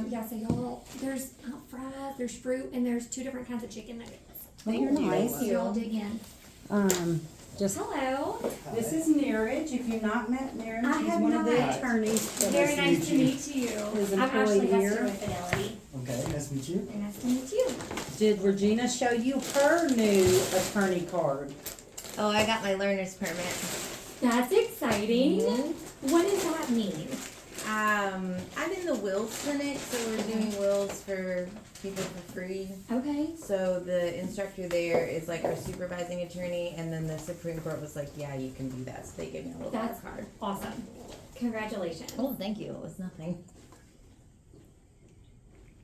Yeah, so y'all, there's fries, there's fruit, and there's 2 different kinds of chicken nuggets. They're nice. So y'all dig in. Just, Hello. This is Neeraj. If you've not met Neeraj, I he's have one of the not. attorneys. that Very is- nice to meet you. His I'm employee Ashley here. Hester with Fidelity. Okay, nice to meet you. Very nice to meet you. Did Regina show you her new attorney card? Oh, I got my learner's permit. That's exciting. What does that mean? I'm in the wills clinic, so we're doing wills for people for free. Okay. So the instructor there is like our supervising attorney, and then the Supreme Court was like, yeah, you can do that, so they gave me a little That's card. awesome. Congratulations. Oh, thank you, it was nothing.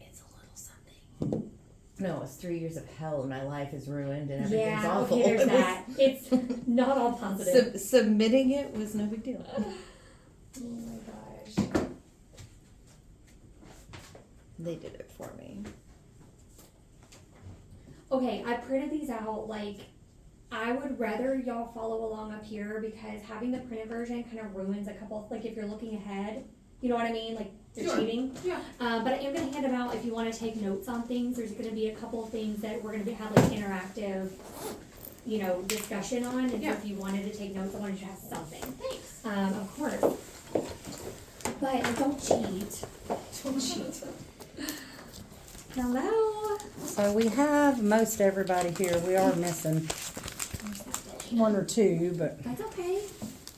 It's a little something. No, it's 3 years of hell and my life is ruined and everything's Yeah, awful. okay, there's It was- that. It's not all positive. Submitting it was no big deal. Oh my gosh. They did it for me. Okay, I printed these out, like, I would rather y'all follow along up here because having the printed version kind of ruins a couple, like if you're looking ahead, you know what I mean, like you're Sure. cheating. Yeah. But I am gonna hand them out if you wanna take notes on things, there's gonna be a couple of things that we're gonna have like interactive, you know, discussion on, and so Yeah. if you wanted to take notes, I wanted you to have something. Thanks. Of course. But don't cheat. Don't cheat. Hello? So we have most everybody here. We are missing Where's that day? one or two, but That's okay.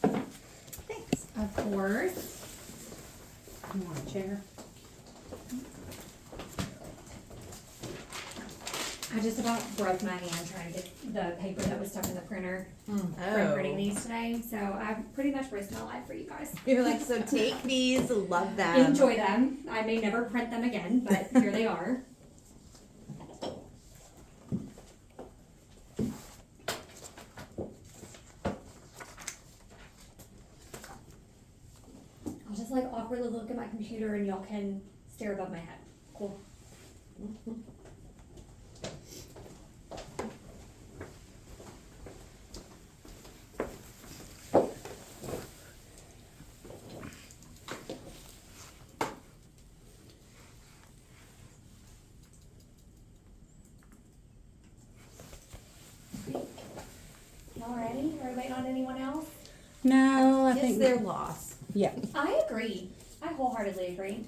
Thanks. Of course. you want a chair? I just about broke my hand trying to get the paper that was stuck in the printer from printing Oh. these today, so I've pretty much risked my life for you guys. You're like, so take these, love them. Enjoy them. I may never print them again, but here they are. I'll just like awkwardly look at my computer and y'all can stare above my head. Cool. Y'all ready? Are we waiting on anyone else? No, I It's think, their loss. yeah. I agree. I wholeheartedly agree.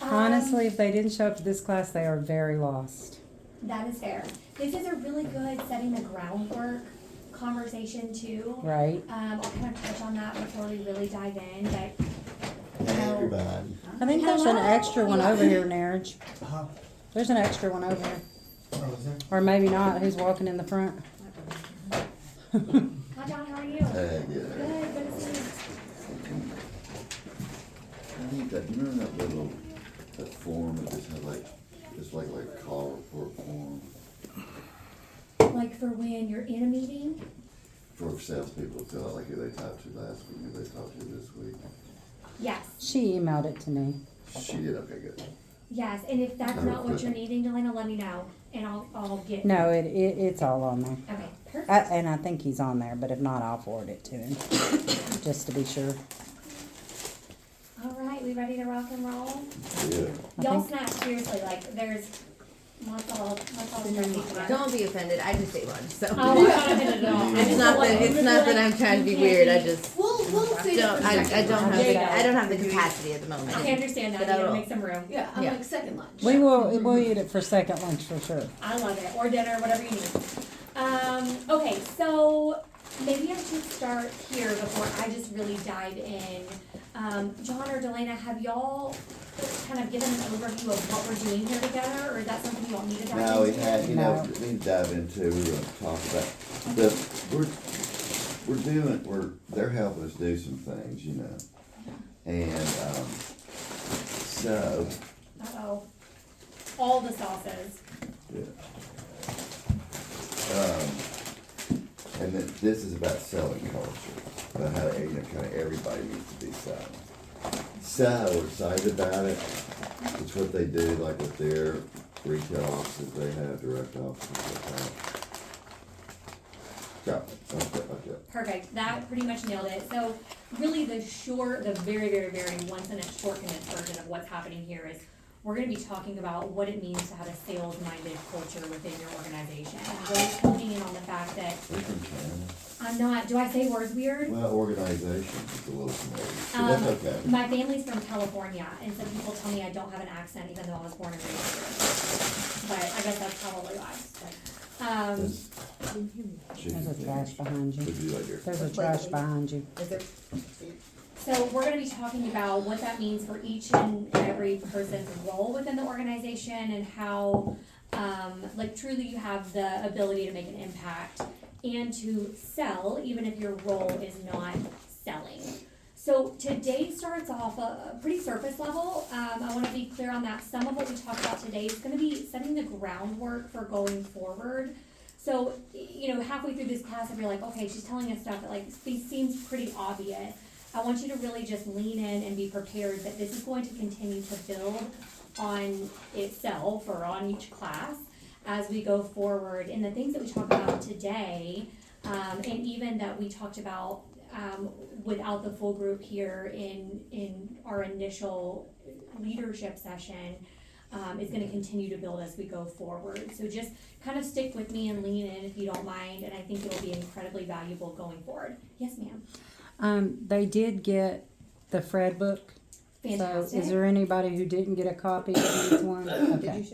Honestly, if they didn't show up to this class, they are very lost. That is fair. This is a really good setting the groundwork conversation too. Right? I'll kind of touch on that before we really dive in, but Hey, everybody. I think there's an Hello? extra one over here, Neeraj. Huh? There's an extra one over here. Oh, is there? Or maybe not. Who's walking in the front? hi John, how are you? Hey, yeah. Good, good to see you. I think that, you know that little, that form that just had like, just like a call report form Like for when you're in a meeting? for salespeople to fill out, like who they talked to last week, who they talked to this week. Yes. She emailed it to me. She did, okay, good. Yes, and if that's not what you're needing, Delana, let me know and I'll get. No, it's all on there. Okay, perfect. And I think he's on there, but if not, I'll forward it to him, just to be sure. All right, we ready to rock and roll? Yeah. Y'all snap, seriously, like there's lots all stuff. Don't be offended, I just ate lunch, so. Oh, I'm not offended at all. I It's just not don't want that, it's you to not feel that I'm like trying to be you weird, I can't just We'll save it don't, for I second don't lunch. have There you the, go. I don't have the capacity at the moment. I understand that, But you I gotta will. make some room. Yeah, I'm Yeah. like second lunch. We'll eat it for second lunch for sure. I love it, or dinner, whatever you need. Okay, so maybe I should start here before I just really dive in. John or Delana, have y'all kind of given an overview of what we're doing here together, or is that something you want me to dive into? Now, we had, you know, No. we need to dive into, we're gonna talk about, they're helping us do some things, you know. And, so, Uh-oh. All the sauces. yeah. And then this is about selling culture, about how, you know, kind of everybody needs to be selling. So, we're excited about it. It's what they do, like with their retail offices, they have direct offices like that. Okay. Perfect, that pretty much nailed it. So really the very, very, very one sentence short condensed version of what's happening here is we're gonna be talking about what it means to have a sales-minded culture within your organization. And really honing in on the fact that We from Canada. I'm not, do I say words weird? Well, organization is a little familiar, but that's okay. My family's from California, and so people tell me I don't have an accent even though I was born and raised here. But I guess that's probably why. This chicken There's a trash behind you. would be like your- There's a trash behind you. Is there? So we're gonna be talking about what that means for each and every person's role within the organization and how, like truly you have the ability to make an impact and to sell, even if your role is not selling. So today starts off a pretty surface level. I wanna be clear on that. Some of what we talk about today is gonna be setting the groundwork for going forward. So, you know, halfway through this class, if you're like, okay, she's telling us stuff that like seems pretty obvious. I want you to really just lean in and be prepared that this is going to continue to build on itself or on each class as we go forward. And the things that we talk about today, and even that we talked about without the full group here in our initial leadership session, is gonna continue to build as we go forward. So just kind of stick with me and lean in if you don't mind, and I think it'll be incredibly valuable going forward. Yes, ma'am. They did get the Fred book. Fantastic. So is there anybody who didn't get a copy of this one? Okay.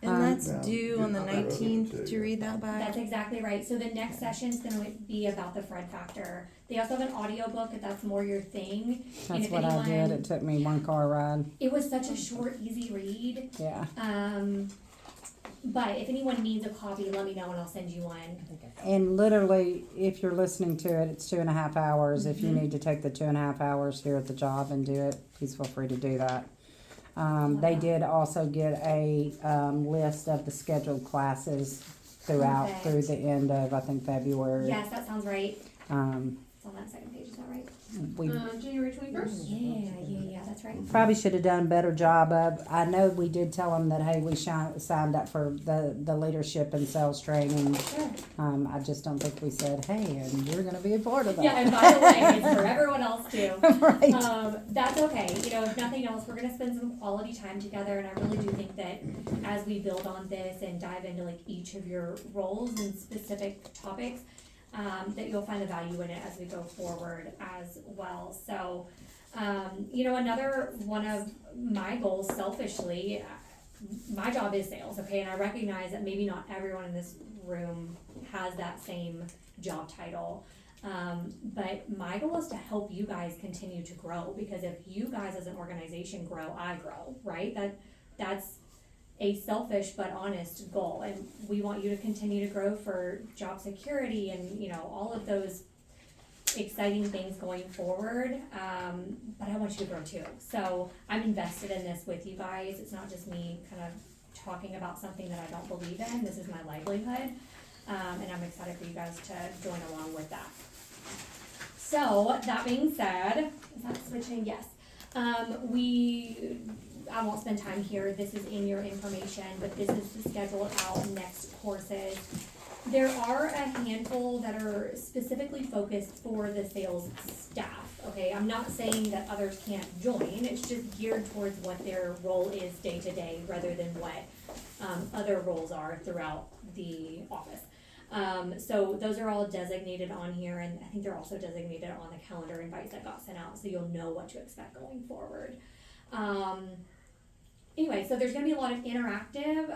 And that's No, due on the I wrote it 19th too. to read that by. That's exactly right. So the next session's gonna be about the Fred factor. They also have an audiobook if that's more your thing. And That's if what I did. anyone- It took me one car ride. It was such a short, easy read. Yeah. But if anyone needs a copy, let me know and I'll send you one. And literally, if you're listening to it, it's 2.5 hours. If you Mhm. need to take the 2.5 hours here at the job and do it, please feel free to do that. They did also get a list of the scheduled classes throughout Perfect. through the end of, I think, February. Yes, that sounds right. Um, It's on that second page, is that right? we January 21st? Yeah, that's right. probably should have done a better job of, I know we did tell them that, hey, we signed up for the leadership and sales training. Sure. I just don't think we said, hey, and you're gonna be a part of that. Yeah, and by the way, it's for everyone else too. Right. That's okay, you know, if nothing else, we're gonna spend some quality time together, and I really do think that as we build on this and dive into like each of your roles and specific topics, that you'll find the value in it as we go forward as well. So, you know, another one of my goals selfishly, my job is sales, okay, and I recognize that maybe not everyone in this room has that same job title. But my goal is to help you guys continue to grow, because if you guys as an organization grow, I grow, right? That's a selfish but honest goal, and we want you to continue to grow for job security and, you know, all of those exciting things going forward, but I want you to grow too. So I'm invested in this with you guys. It's not just me kind of talking about something that I don't believe in. This is my livelihood, and I'm excited for you guys to join along with that. So that being said, is that switching? Yes. I won't spend time here. This is in your information, but this is the schedule out next courses. There are a handful that are specifically focused for the sales staff, okay? I'm not saying that others can't join, it's just geared towards what their role is day to day rather than what other roles are throughout the office. So those are all designated on here, and I think they're also designated on the calendar invites that got sent out, so you'll know what to expect going forward. Anyway, so there's gonna be a lot of interactive,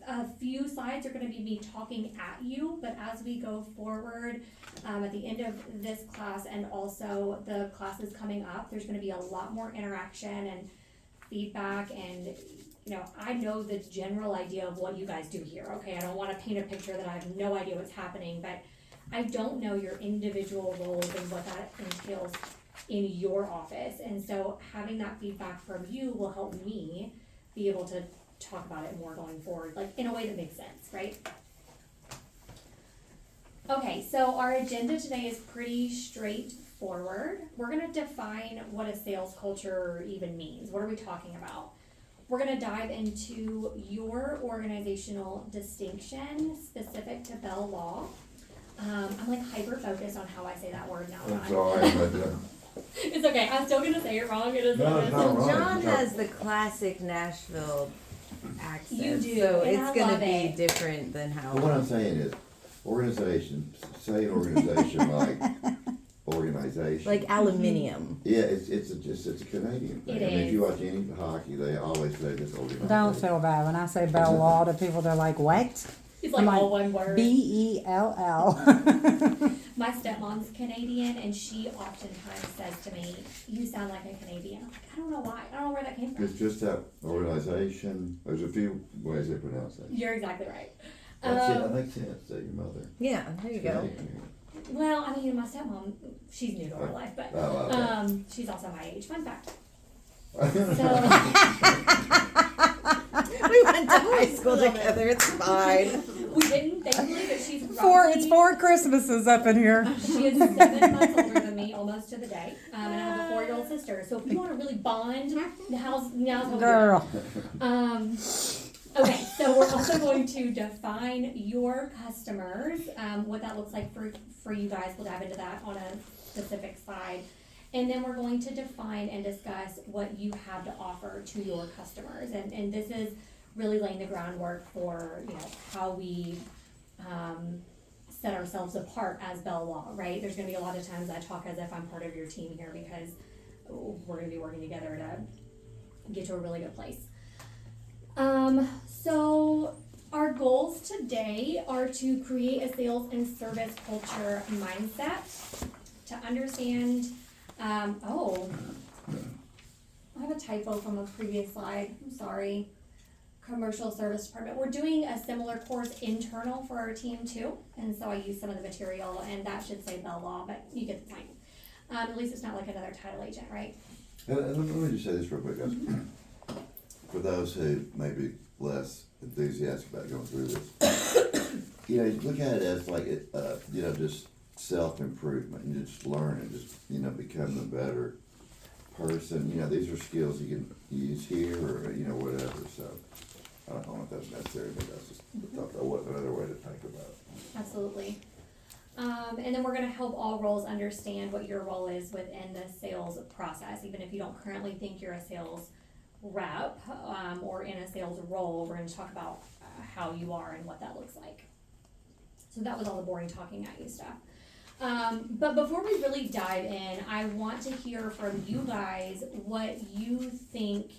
a few slides are gonna be me talking at you, but as we go forward, at the end of this class and also the classes coming up, there's gonna be a lot more interaction and feedback, and, you know, I know the general idea of what you guys do here, okay? I don't wanna paint a picture that I have no idea what's happening, but I don't know your individual roles and what that entails in your office, and so having that feedback from you will help me be able to talk about it more going forward, like in a way that makes sense, right? Okay, so our agenda today is pretty straightforward. We're gonna define what a sales culture even means. What are we talking about? We're gonna dive into your organizational distinction specific to Bell Law. I'm like hyper focused on how I say that word now. I'm sorry, but It's okay, I'm still gonna say it wrong, it is No, what it it's is. not So wrong. John It's not- has the classic Nashville accent. You do, So and it's I gonna love be it. different than how. But what I'm saying is, organization, say an organization like organization. Like aluminium. Yeah, it's a Canadian thing. It I mean, if is. you watch any hockey, they always say this organization. Don't feel bad. When I say Bell Law to people, they're like, what? It's like I'm like, all one word. Bell. My stepmom's Canadian, and she oftentimes says to me, "You sound like a Canadian." I'm like, I don't know why. I don't know where that came from. It's just that organization, there's a few ways they pronounce that. You're exactly right. That's it, Um, that makes sense, that your mother. Yeah, there you go. Canadian. Well, I mean, my stepmom, she's new to our life, but Oh, okay. she's also my age. Fun fact. We went to high school together. It's fine. We didn't, thankfully, but she's It's roughly, 4 Christmases up in here. she is 7 months older than me, almost to the day, and I have a 4-year-old sister. So if you want to really bond, now's what we do. Girl. Okay, so we're also going to define your customers, what that looks like for you guys. We'll dive into that on a specific slide. And then we're going to define and discuss what you have to offer to your customers. And this is really laying the groundwork for, how we, set ourselves apart as Bell Law, right? There's gonna be a lot of times I talk as if I'm part of your team here because we're gonna be working together to get to a really good place. So our goals today are to create a sales and service culture mindset, to understand, I have a typo from a previous slide, I'm sorry. Commercial service department, we're doing a similar course internal for our team too, and so I used some of the material, and that should say Bell Law, but you get the point. At least it's not like another title agent, right? And let me just say this real quick, guys. For those who may be less enthusiastic about going through this, you look at it as like, just self-improvement, and just learn and just, become the better person. These are skills you can use here or, whatever, so. I don't know if that's necessary, but that's just, I thought that was another way to think about it. Absolutely. And then we're gonna help all roles understand what your role is within the sales process, even if you don't currently think you're a sales rep, or in a sales role, we're gonna talk about how you are and what that looks like. So that was all the boring talking at you stuff. But before we really dive in, I want to hear from you guys what you think,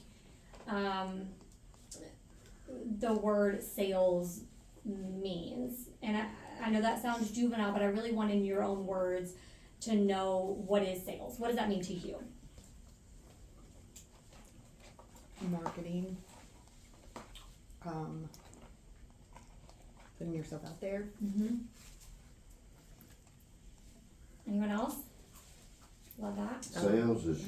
the word sales means. And I know that sounds juvenile, but I really want in your own words to know what is sales. What does that mean to you? Marketing. Putting yourself out there. Mm-hmm. Anyone else? Love that. Sales is,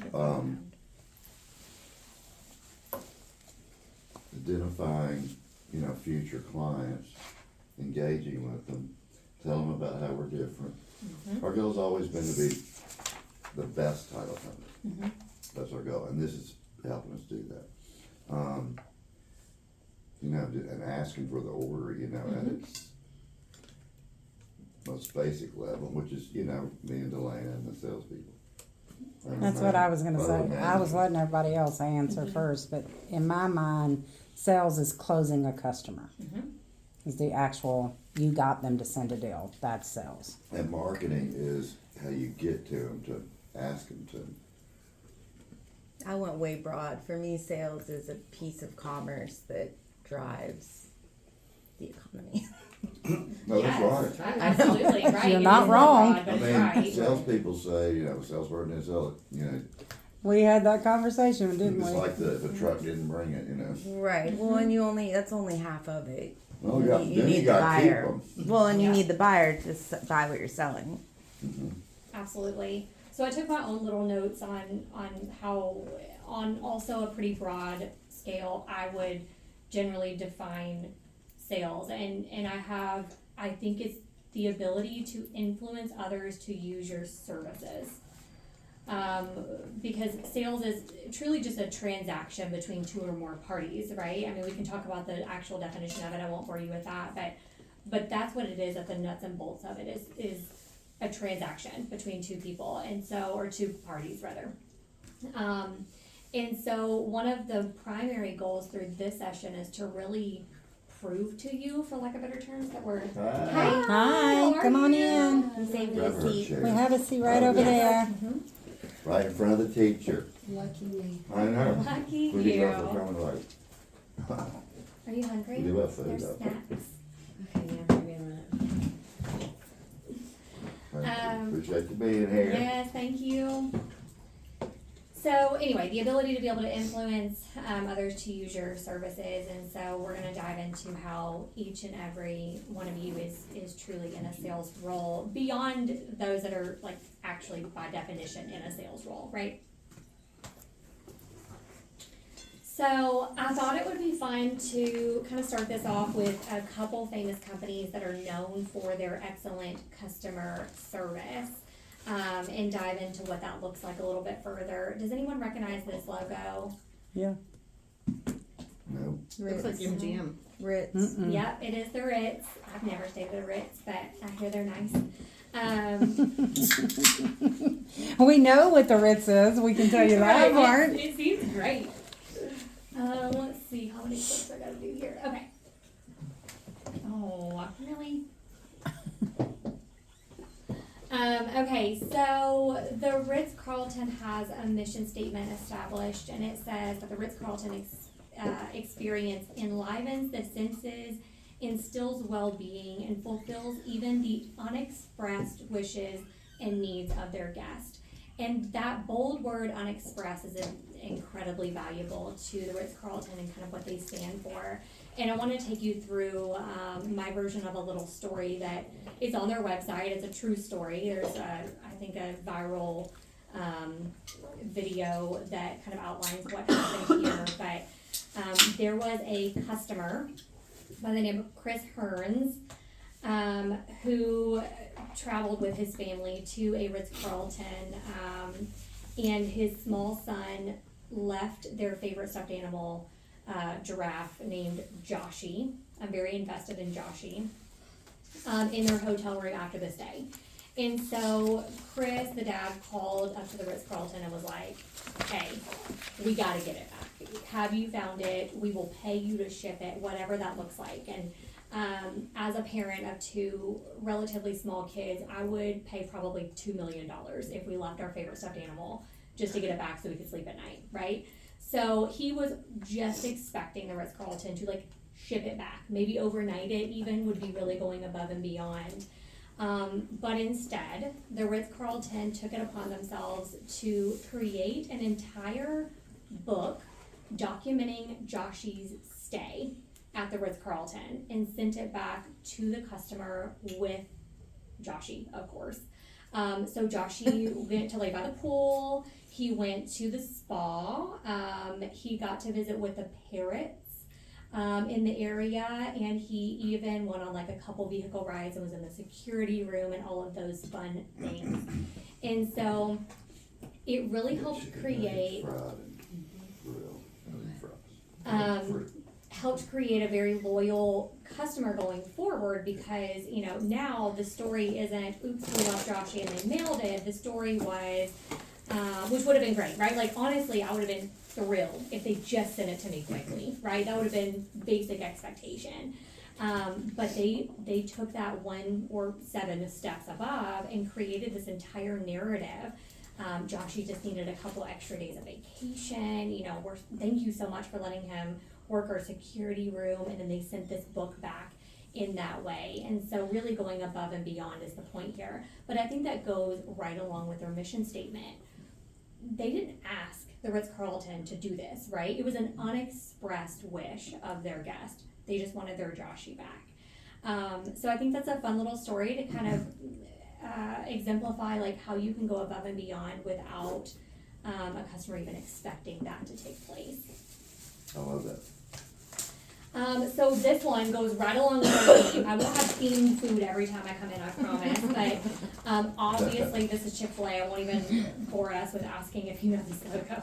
identifying, future clients, engaging with them, telling them about how we're different. Mm-hmm. Our goal's always been to be the best title company. Mm-hmm. That's our goal, and this is helping us do that. And asking for the order, at its most basic level, which is, me and Delana and the salespeople. That's what I was gonna Other say. I was managers. letting everybody else answer Mhm. first, but in my mind, sales is closing a customer. Mm-hmm. Is the actual, you got them to send a deal, that's sales. And marketing is how you get to them, to ask them to. I went way broad. For me, sales is a piece of commerce that drives the economy. No, that's Yes, right. absolutely, right. You're It not is more wrong. broad, but I it's mean, right. salespeople say, salesperson didn't sell it, We had that conversation, didn't it's we? like the truck didn't bring it, Right. Well, and that's only half of it. Well, You yeah, need- you then you need the gotta keep buyer. 'em. Well, and you Yeah. need the buyer to buy what you're selling. Absolutely. So I took my own little notes on how, on also a pretty broad scale, I would generally define sales. And I think it's the ability to influence others to use your services. Because sales is truly just a transaction between two or more parties, right? I mean, we can talk about the actual definition of it, I won't bore you with that, but that's what it is, at the nuts and bolts of it, is a transaction between two people, and so, or two parties rather. And so one of the primary goals through this session is to really prove to you, for lack of better terms, that we're. Hi. How are come on you? in. He saved me Grab a her seat. chair. We have a seat right Oh, over yeah. there. Right in front of the teacher. Lucky me. I know. Lucky Pretty you. rough, we're coming late. Are you hungry? We do have food, There's though. snacks. Okay, yeah, maybe a minute. Appreciate you being here. Yes, thank you. So anyway, the ability to be able to influence others to use your services, and so we're gonna dive into how each and every one of you is truly in a sales role, beyond those that are like actually by definition in a sales role, right? So I thought it would be fun to kind of start this off with a couple famous companies that are known for their excellent customer service, and dive into what that looks like a little bit further. Does anyone recognize this logo? Yeah. No. Looks like MGM. Ritz. Mm-mm. Yep, it is the Ritz. I've never stayed at a Ritz, but I hear they're nice. We know what the Ritz is. We can tell you that Right, part. It seems great. Let's see how many clicks I gotta do here. Okay. Oh, really? Okay, so the Ritz-Carlton has a mission statement established, and it says that the Ritz-Carlton experience enlivens the senses, instills well-being, and fulfills even the unexpressed wishes and needs of their guest. And that bold word unexpressed is incredibly valuable to the Ritz-Carlton and kind of what they stand for. And I want to take you through my version of a little story that is on their website. It's a true story. There's, I think, a viral video that kind of outlines what happened here. But there was a customer by the name of Chris Hearns who traveled with his family to a Ritz-Carlton, and his small son left their favorite stuffed animal, giraffe named Joshie. I'm very invested in Joshie, in their hotel room after this day. And so Chris, the dad, called up to the Ritz-Carlton and was like, hey, we gotta get it back. Have you found it? We will pay you to ship it, whatever that looks like. And as a parent of two relatively small kids, I would pay probably $2 million if we left our favorite stuffed animal just to get it back so we could sleep at night, right? So he was just expecting the Ritz-Carlton to like ship it back, maybe overnight it even, would be really going above and beyond. But instead, the Ritz-Carlton took it upon themselves to create an entire book documenting Joshie's stay at the Ritz-Carlton and sent it back to the customer with Joshie, of course. So Joshie went to lay by the pool. He went to the spa. He got to visit with the parrots in the area, and he even went on like a couple vehicle rides and was in the security room and all of those fun things. And so it really helped create helped create a very loyal customer going forward, because you know now the story isn't oops, we lost Joshie and they mailed it. The story was which would have been great, right? Like honestly, I would have been thrilled if they just sent it to me quickly, right? That would have been basic expectation. But they took that 1 or 7 steps above and created this entire narrative. Joshie just needed a couple extra days of vacation. You know, thank you so much for letting him work our security room, and then they sent this book back in that way. And so really going above and beyond is the point here. But I think that goes right along with their mission statement. They didn't ask the Ritz-Carlton to do this, right? It was an unexpressed wish of their guest. They just wanted their Joshie back. So I think that's a fun little story to kind of exemplify like how you can go above and beyond without a customer even expecting that to take place. I love that. So this one goes right along with our theme. I will have themed food every time I come in, I promise. But obviously this is Chick-fil-A. I won't even bore us with asking if you know this logo.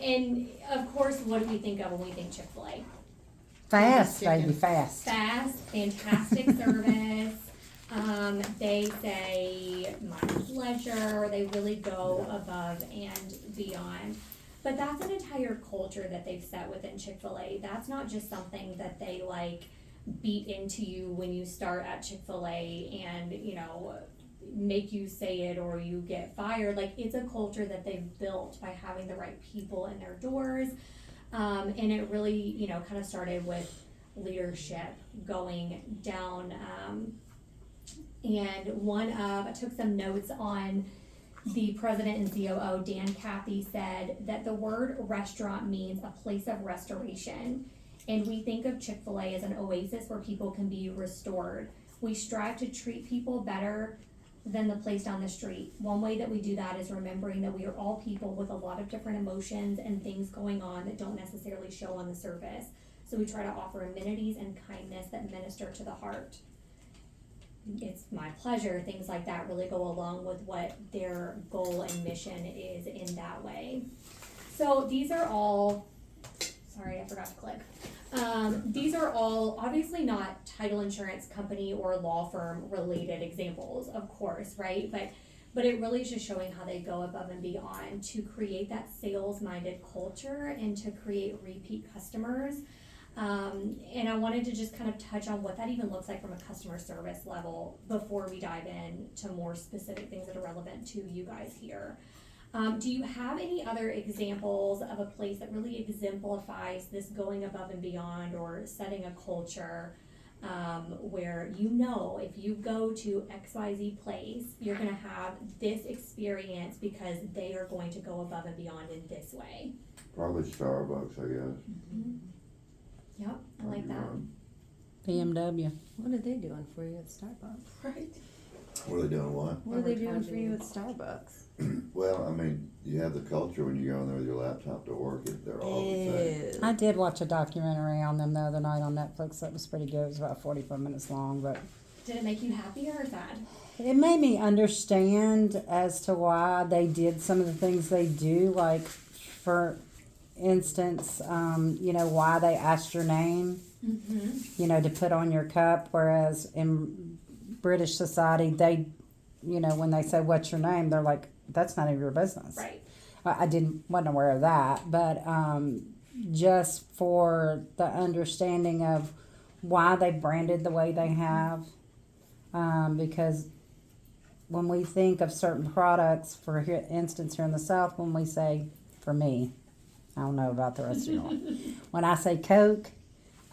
And of course, what do we think of when we think Chick-fil-A? Fast, Chicken. baby, fast. Fast, fantastic service. They say my pleasure, they really go above and beyond. But that's an entire culture that they've set within Chick-fil-A. That's not just something that they like beat into you when you start at Chick-fil-A and, you know, make you say it or you get fired. Like, it's a culture that they've built by having the right people in their doors. And it really, you know, kind of started with leadership going down. I took some notes on the president and COO, Dan Cathy, said that the word restaurant means a place of restoration. And we think of Chick-fil-A as an oasis where people can be restored. We strive to treat people better than the place down the street. One way that we do that is remembering that we are all people with a lot of different emotions and things going on that don't necessarily show on the surface. So we try to offer amenities and kindness that minister to the heart. It's my pleasure, things like that really go along with what their goal and mission is in that way. So these are all, sorry, I forgot to click. These are all obviously not title insurance company or law firm related examples, of course, right? But it really is just showing how they go above and beyond to create that sales-minded culture and to create repeat customers. And I wanted to just kind of touch on what that even looks like from a customer service level before we dive in to more specific things that are relevant to you guys here. Do you have any other examples of a place that really exemplifies this going above and beyond or setting a culture where you know if you go to XYZ place, you're going to have this experience because they are going to go above and beyond in this way? Probably Starbucks, I guess. Yep, I like that. BMW. What are they doing for you at Starbucks? Right. What are they doing, what? What are they doing for you at Starbucks? Well, I mean, you have the culture when you go in there with your laptop to work, they're all the same. Ew. I did watch a documentary on them the other night on Netflix. That was pretty good. It was about 45 minutes long, but Did it make you happy or sad? it made me understand as to why they did some of the things they do. Like, for instance, you know, why they asked your name, Mm-hmm. you know, to put on your cup. Whereas in British society, they, you know, when they say, "What's your name?" they're like, "That's none of your business." Right. Wasn't aware of that, but just for the understanding of why they branded the way they have, because when we think of certain products, for instance, here in the South, when we say, for me, I don't know about the rest of y'all, when I say Coke,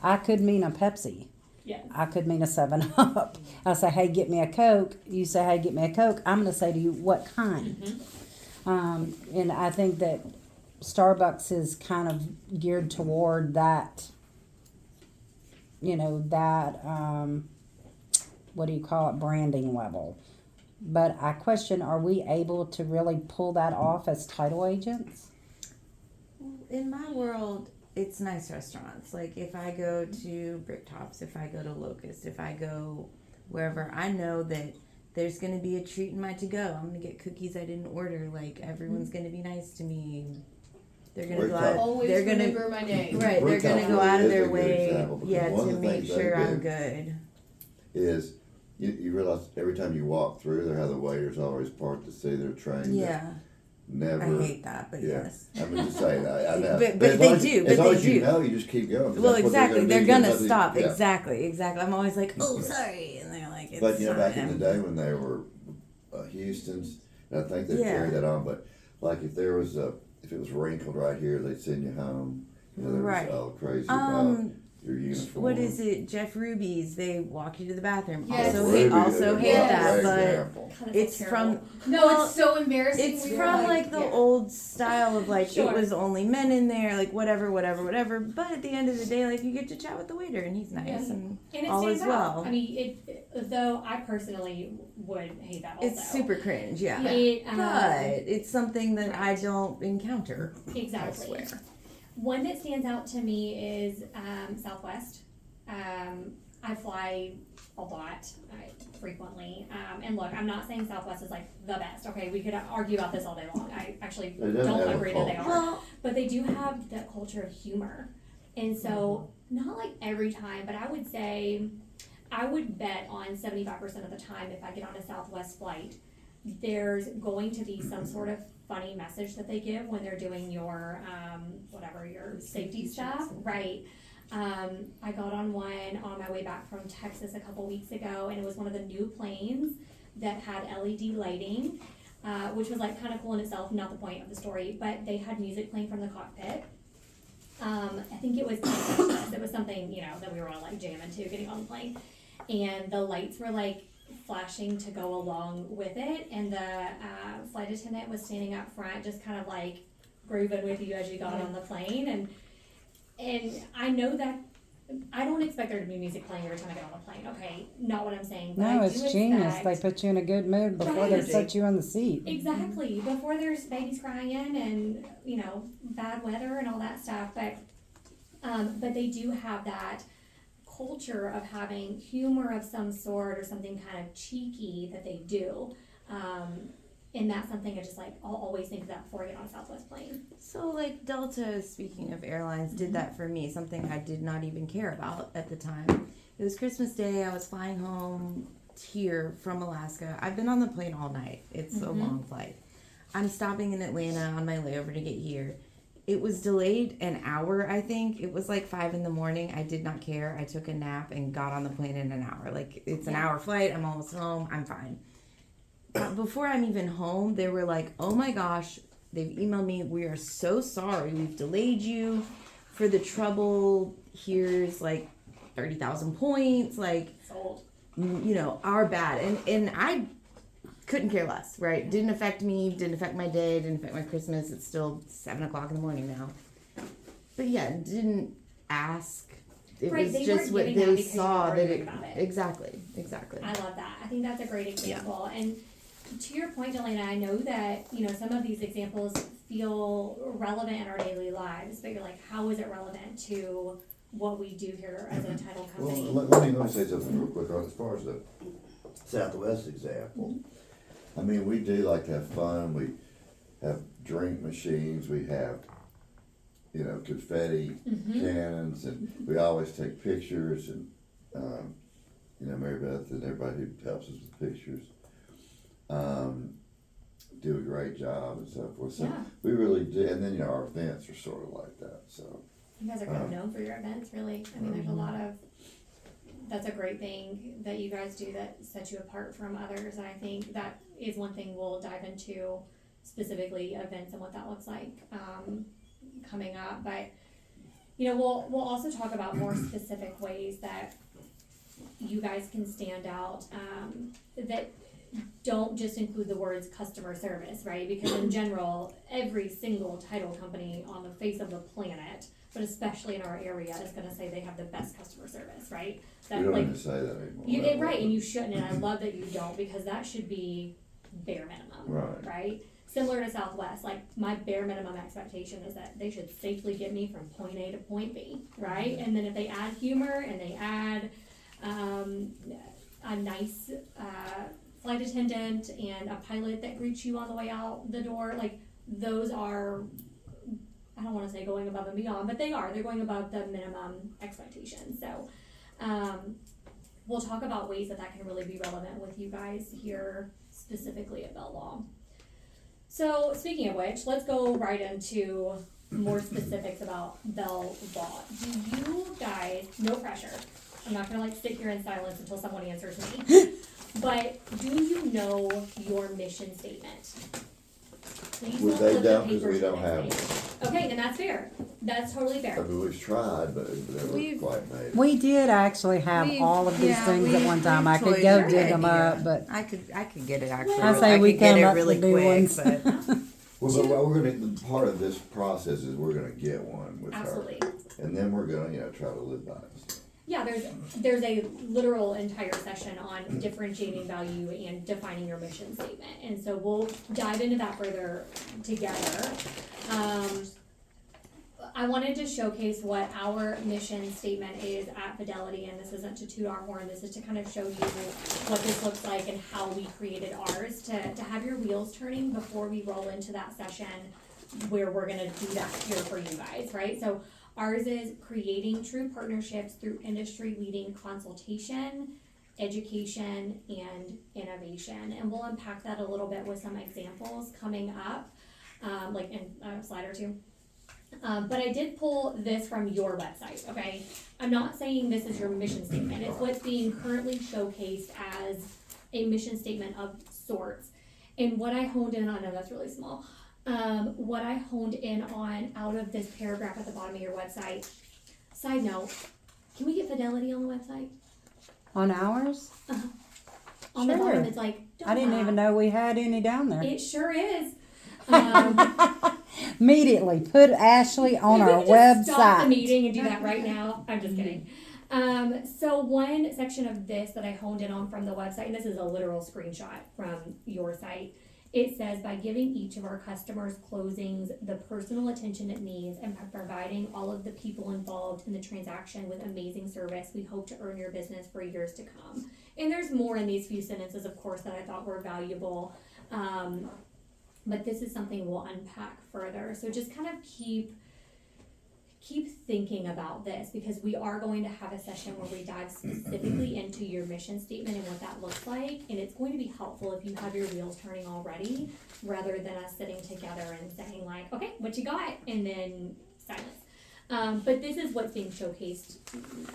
I could mean a Pepsi. Yes. I could mean a 7-Up. I say, "Hey, get me a Coke." You say, "Hey, get me a Coke." I'm going to say to you, "What kind?" Mm-hmm. And I think that Starbucks is kind of geared toward that, you know, that, what do you call it, branding level. But I question, are we able to really pull that off as title agents? In my world, it's nice restaurants. Like, if I go to Bricktops, if I go to Locust, if I go wherever, I know that there's going to be a treat in my to-go. I'm going to get cookies I didn't order. Like, everyone's going to be nice to me. They're going to go out. Always They're going remember to, my name. right, they're going to go out of their way, Example, because yeah, one to of the make things they sure I'm do good. Is you realize every time you walk through there, how the waiters always part to see their train. Yeah, Never. I hate that, but Yeah. yes. I mean, just saying, I know. But as they long as- do, As but long they as you do. know, you just keep going. 'cause Well, that's what exactly. They're do. going to Nothing- stop. yeah. Exactly. I'm always like, "Oh, sorry," and they're like, "It's But you know, back in the fine." day when they were Houston's, and I think they Yeah. carried that on. But like if there was if it was wrinkled right here, they'd send you home. You know, there Right. was all crazy about your uniform. What is it? Jeff Ruby's. They walk you to the bathroom. Yes. Also, Ruby, also hate yes. that, great but example. God, that's it's so from terrible. No, Well, it's so embarrassing. it's We were from like the yeah. old style of like Sure. it was only men in there, like whatever. But at the end of the day, like you get to chat with the waiter and he's nice Yeah. and And it all stands is well. out. I mean, though I personally would hate that also. It's super cringe, yeah. It, But it's something that I don't encounter exactly. elsewhere. One that stands out to me is Southwest. I fly a lot, frequently. And look, I'm not saying Southwest is like the best. Okay, we could argue about this all day long. I actually It doesn't don't have a agree that they fault. are. Well, But they do have that culture of humor. And so, not like every time, but I would say I would bet on 75% of the time, if I get on a Southwest flight, there's going to be some sort of funny message that they give when they're doing your, whatever, your safety stuff, right? I got on one on my way back from Texas a couple weeks ago, and it was one of the new planes that had LED lighting, which was like kind of cool in itself, not the point of the story, but they had music playing from the cockpit. I think it was it was something, you know, that we were all like jamming to getting on the plane, and the lights were like flashing to go along with it, and the flight attendant was standing up front just kind of like grooving with you as you got on the plane, and I know that I don't expect there to be music playing every time I get on the plane, okay, not what I'm saying, but No, I it's do genius. They expect, put you in a good mood before they Right. set you on the seat. exactly, before there's babies crying and, you know, bad weather and all that stuff, but they do have that culture of having humor of some sort or something kind of cheeky that they do. And that's something I just like, I'll always think of that before I get on a Southwest plane. So, like, Delta, speaking of airlines, did that for me, something I did not even care about at the time. It was Christmas Day. I was flying home here from Alaska. I've been on the plane all night. It's a long flight. I'm stopping in Atlanta on my layover to get here. It was delayed an hour, I think. It was like 5 a.m. I did not care. I took a nap and got on the plane in an hour. Like, it's an hour flight. I'm almost home. I'm fine. Before I'm even home, they were like, oh my gosh, they've emailed me. We are so sorry. We've delayed you for the trouble. Here's like 30,000 points. Like, Sold. you know, our bad. And I couldn't care less, right? Didn't affect me, didn't affect my day, didn't affect my Christmas. It's still 7 o'clock in the morning now. But yeah, didn't ask. It Right, was they just weren't what giving that they because you saw were that arguing it, about it. exactly. I love that. I think that's a great example. And to your point, Delana, I know that, you know, some of these examples feel relevant in our daily lives, but you're like, how is it relevant to what we do here as a title Well, company? let me say something real quick on as far as the Southwest example. I mean, we do like to have fun. We have drink machines. We have, you know, confetti cannons, and we always take pictures. And you know, Mary Beth and everybody who helps us with pictures do a great job and so forth. So Yeah. we really do. And then, you know, our events are sort of like that. So You guys are kind of known for your events, really. I mean, there's a lot of, that's a great thing that you guys do that sets you apart from others. And I think that is one thing we'll dive into, specifically events and what that looks like coming up. But, you know, we'll also talk about more specific ways that you guys can stand out that don't just include the words customer service, right? Because in general, every single title company on the face of the planet, but especially in our area, is gonna say they have the best customer service, right? we don't even say that anymore. Right, and you shouldn't, and I love that you don't, because that should be bare minimum, Right. Similar to Southwest, like my bare minimum expectation is that they should safely get me from point A to point B, right? And then if they add humor and they add a nice flight attendant and a pilot that greets you on the way out the door, like those are, I don't wanna say going above and beyond, but they're going above the minimum expectation. So we'll talk about ways that can really be relevant with you guys here specifically at Bell Law. So speaking of which, let's go right into more specifics about Bell Law. Do you guys, no pressure, I'm not gonna like sit here in silence until someone answers me, but do you know your mission statement? Please Well, don't they flip the don't, 'cause paper we to the don't next have page. Okay, then that's fair. That's totally I fair. mean, we've tried, but it never We've- quite made it. We did actually have all of these things at one time. I could go dig them up, but I could get it actually. I say we could get come it up really with new quick, ones. but Well, but we're gonna, part of this process is we're gonna get one with her. Absolutely. And then we're gonna, you know, try to live by it. Yeah, there's a literal entire session on differentiating value and defining your mission statement, and so we'll dive into that further together. I wanted to showcase what our mission statement is at Fidelity, and this isn't to toot our horn, this is to kind of show you what this looks like and how we created ours, to have your wheels turning before we roll into that session where we're gonna do that here for you guys, right? So ours is creating true partnerships through industry-leading consultation, education, and innovation. And we'll unpack that a little bit with some examples coming up, like in a slide or two. But I did pull this from your website, okay? I'm not saying this is your mission statement. It's what's being currently showcased as a mission statement of sorts. And what I honed in on, I know that's really small, what I honed in on out of this paragraph at the bottom of your website. Side note, can we get fidelity on the website? On ours? On the bottom, Sure. it's like, don't I didn't laugh. even know we had any down there. It sure is. Immediately put Ashley on We our could just stop the website. meeting and do that right now. I'm just kidding. So one section of this that I honed in on from the website, and this is a literal screenshot from your site. It says, by giving each of our customers' closings the personal attention it needs and by providing all of the people involved in the transaction with amazing service, we hope to earn your business for years to come. And there's more in these few sentences, of course, that I thought were valuable. But this is something we'll unpack further. So just kind of keep thinking about this, because we are going to have a session where we dive specifically into your mission statement and what that looks like. And it's going to be helpful if you have your wheels turning already, rather than us sitting together and saying like, okay, what you got? And then silence. But this is what's being showcased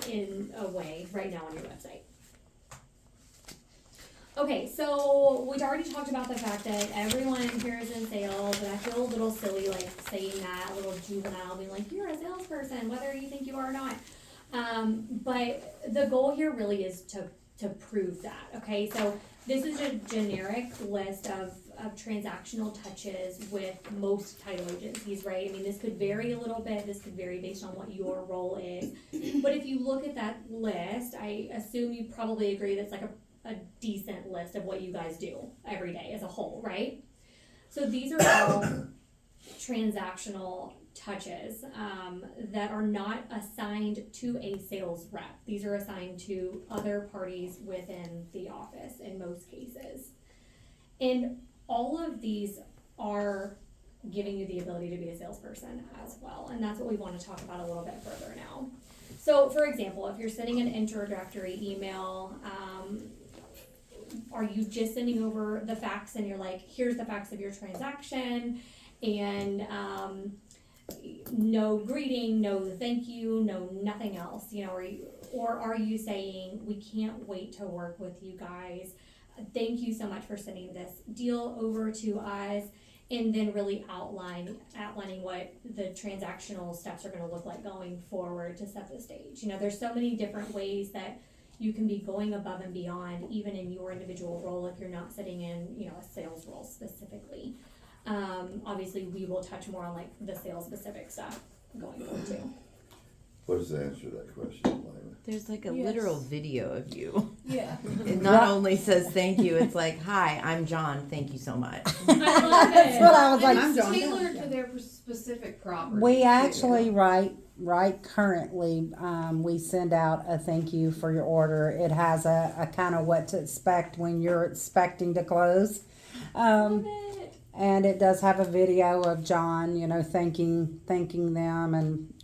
in a way right now on your website. Okay, so we've already talked about the fact that everyone here is in sales, and I feel a little silly like saying that, a little juvenile, being like, you're a salesperson, whether you think you are or not. But the goal here really is to prove that, okay? So this is a generic list of transactional touches with most title agencies, right? I mean, this could vary a little bit, this could vary based on what your role is. But if you look at that list, I assume you probably agree that's like a decent list of what you guys do every day as a whole, right? So these are all transactional touches that are not assigned to a sales rep. These are assigned to other parties within the office in most cases. And all of these are giving you the ability to be a salesperson as well. And that's what we want to talk about a little bit further now. So for example, if you're sending an introductory email, are you just sending over the facts and you're like, here's the facts of your transaction, and no greeting, no thank you, no nothing else, you know, or are you saying, we can't wait to work with you guys, thank you so much for sending this deal over to us, and then really outlining what the transactional steps are going to look like going forward to set the stage. You know, there's so many different ways that you can be going above and beyond, even in your individual role, if you're not sitting in, you know, a sales role specifically. Obviously, we will touch more on like the sales specific stuff going forward too. What is the answer to that question, Layla? There's like a Yes. literal video of you. Yeah. It not only says thank you, it's like, hi, I'm John, thank you so much. I love That's it. what I was like. And it's John. tailored to their specific property. We too. actually right currently, we send out a thank you for your order. It has a kind of what to expect when you're expecting to close. Love it. And it does have a video of John, you know, thanking them, and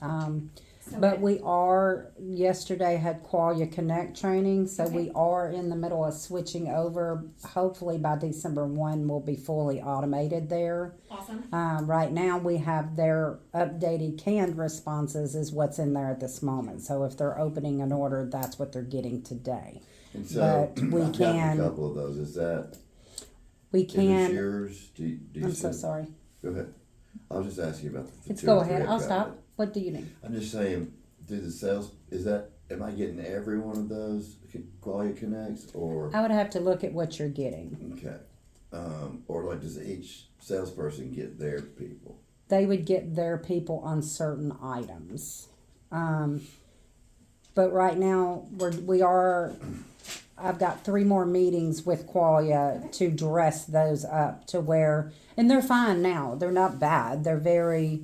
So but good. we are, yesterday had Qualia Connect training, so we are in the middle of switching over. Hopefully by December 1 we'll be fully automated there. Awesome. Right now we have their updated canned responses is what's in there at this moment. So if they're opening an order, that's what they're getting today. And so, But we I've gotten can- a couple of those, is that, We is this can, yours? Do you I'm so send- sorry. Go ahead. I was just asking about the Let's two go or three ahead. I've I'll gotten. stop. What do you need? I'm just saying, do the sales, am I getting every one of those Qualia Connects, or, I would have to look at what you're getting. okay. Or like, does each salesperson get their people? They would get their people on certain items. But right now I've got 3 more meetings with Qualia to dress those up to where, and they're fine now. They're not bad. They're very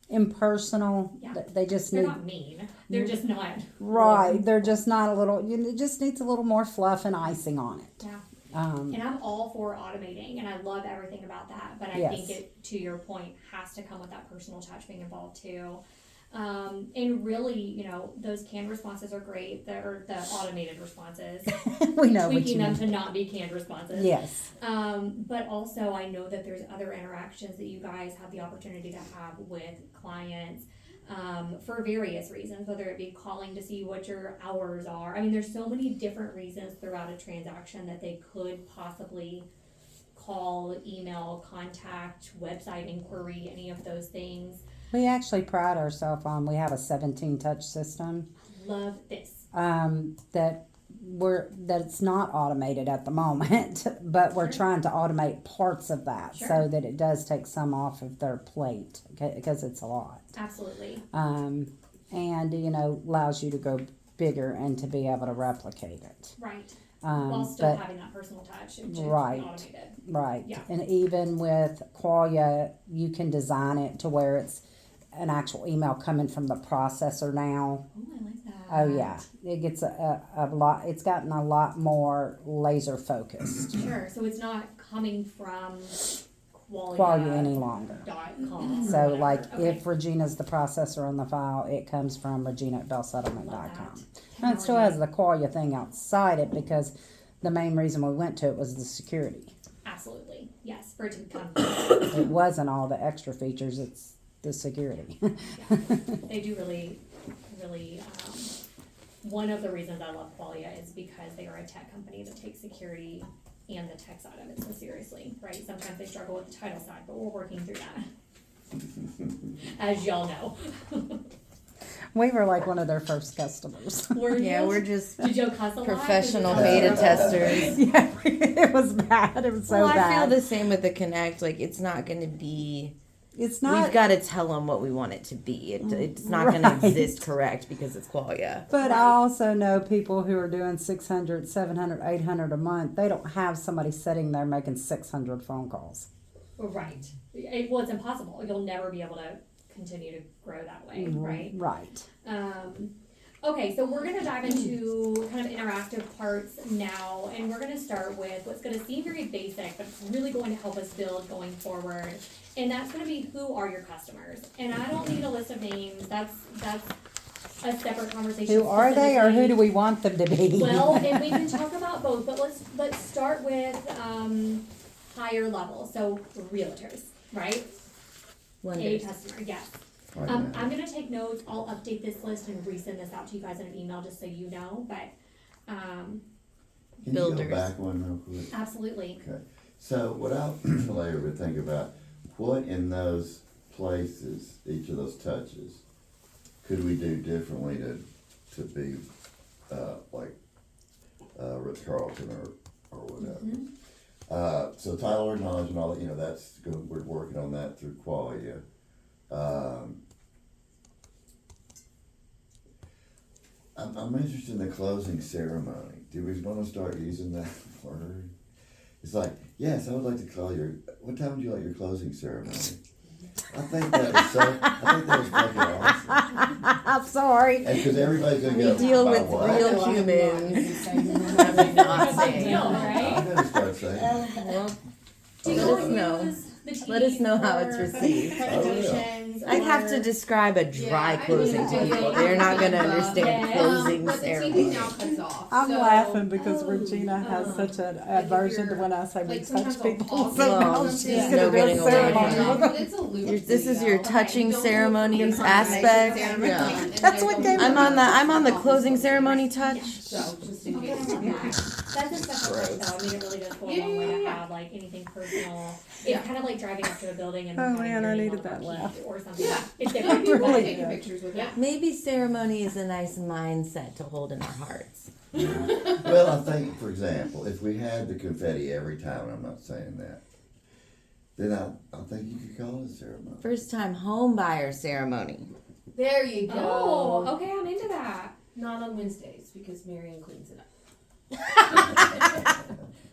impersonal. Yeah. They just They're need, not mean. They're just not. right. They're just not a little, it just needs a little more fluff and icing on it. Yeah. Um, And I'm all for automating, and I love everything about that. But I Yes. think it, to your point, has to come with that personal touch being involved too. And really, you know, those canned responses are great, the automated responses. We know what you Tweaking them mean. to not be canned responses. Yes. But also I know that there's other interactions that you guys have the opportunity to have with clients, for various reasons, whether it be calling to see what your hours are. I mean, there's so many different reasons throughout a transaction that they could possibly call, email, contact, website inquiry, any of those things. We actually pride ourselves on, we have a 17 touch system, Love this. that it's not automated at the moment, but we're Sure. trying to automate parts of that so Sure. that it does take some off of their plate, because it's a lot. Absolutely. And, you know, allows you to go bigger and to be able to replicate it. Right. While still But having that personal touch, which is Right. automated. Right. Yeah. And even with Qualia, you can design it to where it's an actual email coming from the processor now. Oh, I like that. Oh yeah, it gets a lot. It's gotten a lot more laser focused. Sure. So it's not coming from Qualia any longer. Qualia.com. So like Okay. if Regina's the processor on the file, it comes from Regina at Love bellsettlement.com. that. And it still has the Qualia thing outside it because the main reason we went to it was the security. Absolutely. Yes. For it to become. It wasn't all the extra features, it's the security. They do really, really, one of the reasons I love Qualia is because they are a tech company that takes security and the tech side of it so seriously, right? Sometimes they struggle with the title side, but we're working through that. As y'all know. We were like one of their first customers. Yeah, we're just Did you cuss a lot? professional Did you beta cuss? testers. Yeah, it was bad. It was so Well, I bad. feel the same with the Connect. Like, it's not going to be. It's not. We've got to tell them what we want it to be. It's not going Right. to exist correct because it's Qualia. But Right. I also know people who are doing 600, 700, 800 a month. They don't have somebody sitting there making 600 phone calls. Right. Well, it's impossible. You'll never be able to continue to grow that way, right? Right. Okay, so we're gonna dive into kind of interactive parts now, and we're gonna start with what's gonna seem very basic, but it's really going to help us build going forward. And that's gonna be, who are your customers? And I don't need a list of names, that's a separate conversation. Who are they or who do specifically. we want them to be? Well, and we can talk about both, but let's start with, higher level, so realtors, right? A Lenders. customer, yes. Right I'm now. gonna take notes, I'll update this list and resend this out to you guys in an email, just so you know, but, Can you Builders. go back one real quick? absolutely. Okay, so what I'll later would think about, what in those places, each of those touches, could we do differently to be, like, Ritz-Carlton or whatever? So title or knowledge and all that, you know, that's good, we're working on that through Qualia. I'm interested in the closing ceremony. Do we wanna start using that word? It's like, yes, I would like to call what time would you like your closing ceremony? I think that was fucking awesome. I'm sorry. And cause everybody's gonna We go, deal "By with what?" real humans. I'm not saying. Deal, I'm right? gonna start saying, Well, Do you Let us wanna know. use the Let us Ts know how for it's received. presentations, I'd have to or- describe a Yeah, dry I closing need to to people. do- They're not going to Yeah. understand Yeah. closing But the TV ceremony. now cuts off. I'm so, laughing because Oh, Regina has such an if aversion to you're- when I say we like, touch sometimes I'll people. pause So it now or she's something. gonna No do getting a away from ceremony. it. But it's a loop. This is your video. touching Don't do it ceremonies from your aspect. conversation. Yeah. And That's then what go gave to me- I'm on the closing ceremony touch. So, just in Okay, case. I love that. That's a special touch Gross. though, I mean, it really does go a Yeah, long way yeah, to yeah. have like anything personal. Yeah. It's kind of like driving up to a building and Oh, having man, your I name needed on the that marquee laugh. or something. Yeah. It's Yeah, different. people Really taking good. pictures with it. Yeah. Maybe ceremony is a nice mindset to hold in our hearts. well, I think, for example, if we had the confetti every time, and I'm not saying that, then I think you could call it a ceremony. First time home buyer ceremony. There you go. Oh, okay, I'm into that. Not on Wednesdays because Marion cleans it up.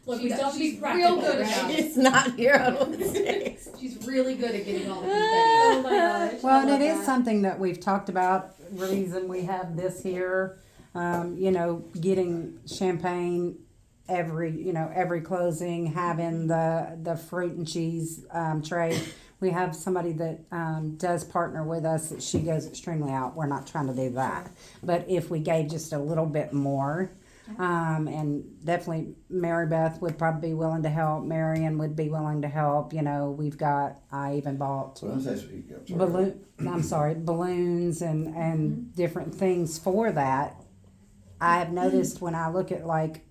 Look, She we does. still have to be She's practical, real good right? about it. It's not here on Wednesdays. She's really good at getting all the confetti. Oh my gosh. Well, I and love it is that. something that we've talked about, reason we have this here, you know, getting champagne every closing, having the fruit and cheese, tray. We have somebody that does partner with us. That she goes extremely out. We're not trying to do that, but if we gave just a little bit more, and definitely Mary Beth would probably be willing to help. Marion would be willing to help. You know, we've got. I even bought So I'm sorry. balloons and different things for that. I have noticed when I look at like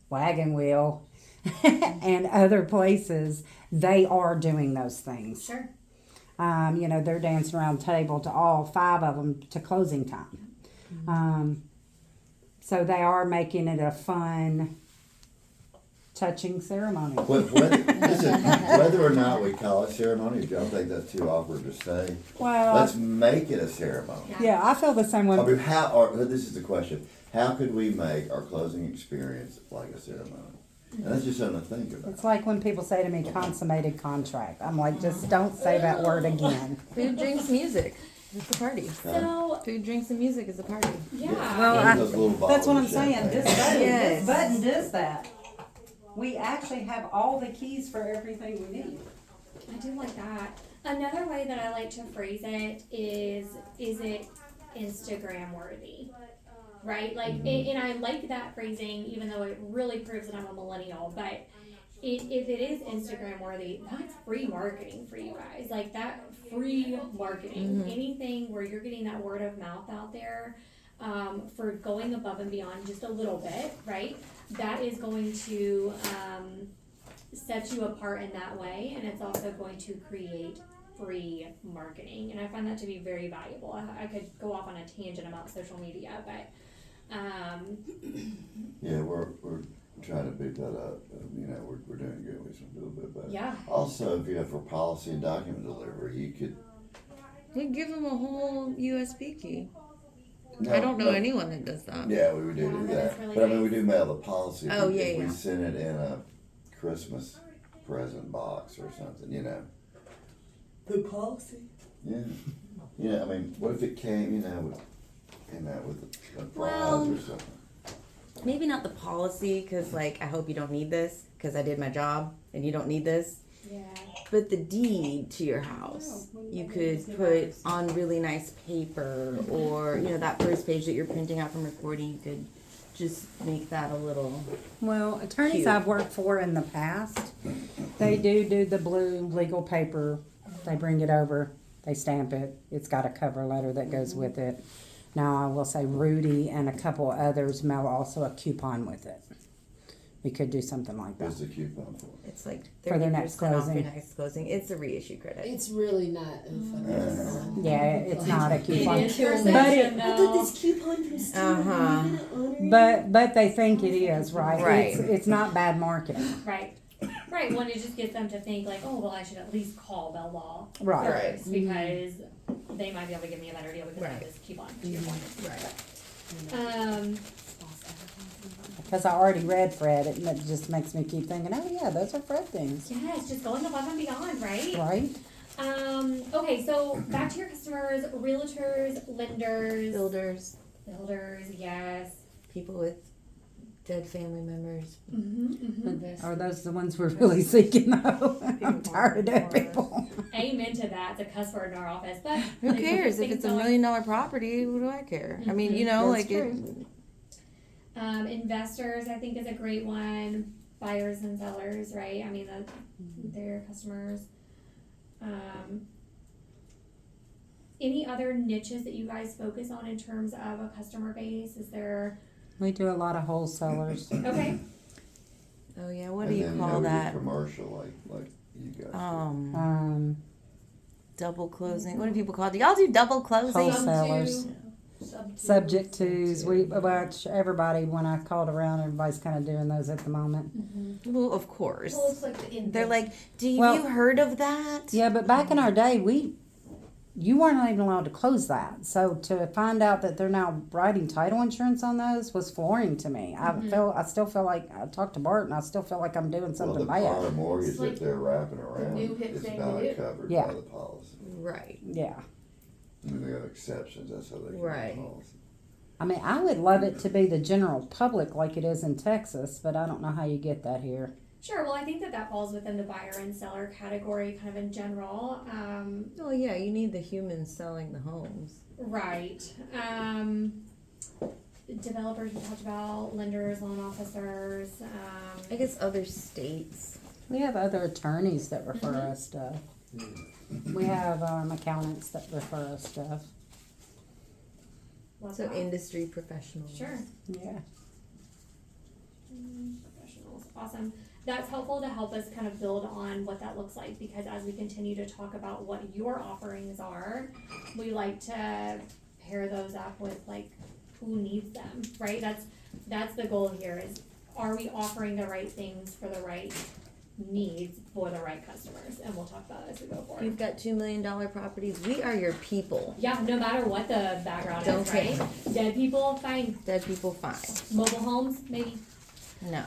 Wagon Wheel and other places, they are doing those things. Sure. You know, they're dancing around the table to all 5 of them to closing time. So they are making it a fun, touching ceremony. Listen, whether or not we call it ceremony, if y'all think that's too awkward to say, Well, let's make it a ceremony. yeah, I feel the same way. I mean, this is the question, how could we make our closing experience like a ceremony? And that's just something to think about. It's like when people say to me, consummated contract. I'm like, just don't say that word again. Food, drinks, music. It's a party. So, Food, drinks, and music is a party. yeah. Well, And those little bottles of champagne. Yes. button does that. We actually have all the keys for everything we need. I do like that. Another way that I like to phrase it is it Instagram worthy? Right? Like, and I like that phrasing, even though it really proves that I'm a millennial, but if it is Instagram worthy, that's free marketing for you guys. Like, that free marketing. Anything where you're getting that word of mouth out there, for going above and beyond just a little bit, right? That is going to set you apart in that way, and it's also going to create free marketing. And I find that to be very valuable. I could go off on a tangent about social media, but Yeah, we're trying to beat that up. You know, we're doing good. We should do a little bit better. yeah. Also, if you have for policy and document delivery, you could. We give them a whole USB key. No, I don't know no. anyone that does that. Yeah, we would do Wow, that. that's really But I mean, we nice. do mail the policy. Oh, if yeah, we yeah. send it in a Christmas present box or something, you know. The policy? Yeah. Yeah, I mean, what if it came, with a prize Well, or something? Maybe not the policy, because, like, I hope you don't need this, because I did my job, and you don't need this. Yeah. But the deed to your house, you could put on really nice paper, or, that first page that you're printing out from recording, you could just make that a little. Well, attorneys Cute. I've worked for in the past, they do the blue legal paper. They bring it over, they stamp it. It's got a cover letter that goes with it. Now, I will say Rudy and a couple others mail also a coupon with it. We could do something like that. What's the coupon for? It's like For their 30% next off your closing. next closing. It's a reissue credit. It's really not a fucking. Yeah, it's not a coupon. It is your But it- section, I thought though. this coupon from Steve. Uh-huh. But they think it is, right? Right. It's not bad marketing. Right. Right. Well, it just gets them to think like, oh, well, I should at least call Bell Law Right. first because they might be able to give me a better deal because I have Right. this coupon. To your point. Right. Because I already read Fred, it just makes me keep thinking, oh yeah, those are Fred things, Yes, just going above and beyond, right? right? Okay, so back to your customers, realtors, lenders, Builders, builders, yes. people with dead family members. Are those the ones we're really seeking though? I'm tired of dead people. Amen to that. It's a cuss word in our office, but Who like, cares? If things it's a going- $1 million property, what do I care? I mean, That's like true. Investors, I think, is a great one. Buyers and sellers, right? I mean, they're customers. Any other niches that you guys focus on in terms of a customer base? Is there? We do a lot of wholesalers. Okay. Oh yeah, what And do you then, call we do that? commercial, like you guys do. Um, Double closing. What do people call it? Do y'all do double closing? wholesalers. Subject twos, we, watch everybody, when I called around, everybody's kind of doing those at the moment. Well, of course. Well, it's like the They're like, do Well- you heard of that? Yeah, but back in our day, you weren't even allowed to close that. So to find out that they're now writing title insurance on those was flooring to me. I still feel like, I talked to Bart and I still feel like I'm doing Well, something the bad. power mortgage It's like that they're wrapping around new hip is thing not to do. covered Yeah. by the policy. Right. Yeah. I mean, they have exceptions, that's how they can Right. the policy. I mean, I would love it to be the general public like it is in Texas, but I don't know how you get that here. Sure, well, I think that falls within the buyer and seller category kind of in general. Oh yeah, you need the humans selling the homes. Right. Developers we talked about, lenders, loan officers. I guess other states. We have other attorneys that refer us stuff. We have accountants that refer us stuff. Love So that. industry professionals. Sure. Yeah. Professionals, awesome. That's helpful to help us kind of build on what that looks like, because as we continue to talk about what your offerings are, we like to pair those up with like who needs them, right? That's the goal here is, are we offering the right things for the right needs for the right customers? And we'll talk about it as we go You've forward. got $2 million properties. We are your people. Yeah, no matter what the background Don't is, right? Dead people, fine. Dead people, fine. Mobile homes, maybe. No.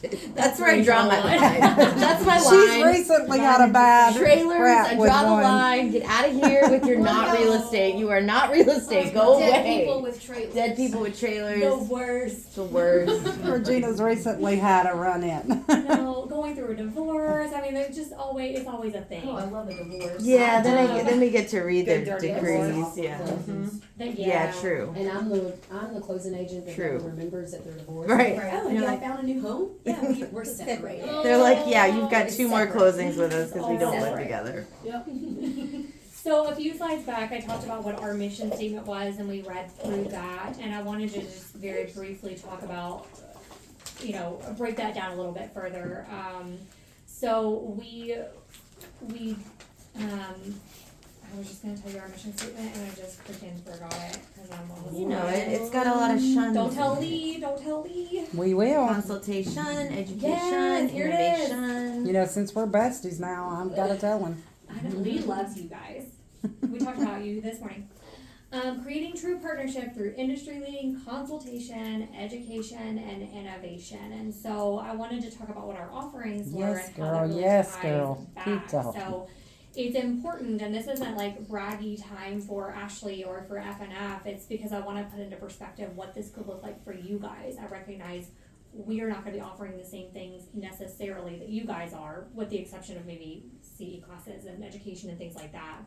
That's That's where I draw my line. line. That's my She's line. recently got a bad Trailers, rap I with draw the one. line. Get out of here with your not real estate. You are not real estate. Go Dead away. people with trailers. Dead people with trailers. The worst. The worst. Regina's recently had a run in. No, going through a divorce. I mean, there's just always, it's always a thing. Oh, I love a divorce. Yeah, then we get to read Good, their dirty decrees. divorce. Yeah. That- Yeah, true. And I'm the closing agent that True. never remembers that they're divorced. Right. Oh, You're and like- I found a new home? Yeah, we're separated. They're like, yeah, you've got It's 2 more separate. closings with us because we don't live Separate. together. Yep. So a few slides back, I talked about what our mission statement was, and we read through that, and I wanted to just very briefly talk about, break that down a little bit further. So I was just gonna tell you our mission statement, and I just freaking forgot it, cause I'm almost. You know it. It's got a lot of shuns. Don't tell Lee, don't tell Lee. We will. Consultation, education, Yes, here it is. innovation. You know, since we're besties now, I've got to tell him. I know Lee loves you guys. We talked about you this morning. Creating true partnership through industry-leading consultation, education, and innovation. And so I wanted to talk about what our offerings were Yes, and how that girl. really Yes, ties girl. back. Keep talking. So it's important, and this isn't like braggy time for Ashley or for FNF. It's because I want to put into perspective what this could look like for you guys. I recognize we are not going to be offering the same things necessarily that you guys are, with the exception of maybe CE classes and education and things like that.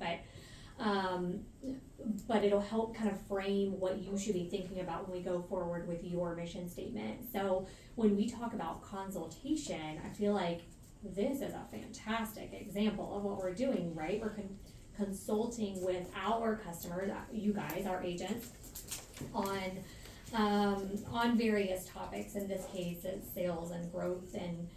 But it'll help kind of frame what you should be thinking about when we go forward with your mission statement. So when we talk about consultation, I feel like this is a fantastic example of what we're doing, right? We're consulting with our customers, you guys, our agents, on various topics. In this case, it's sales and growth and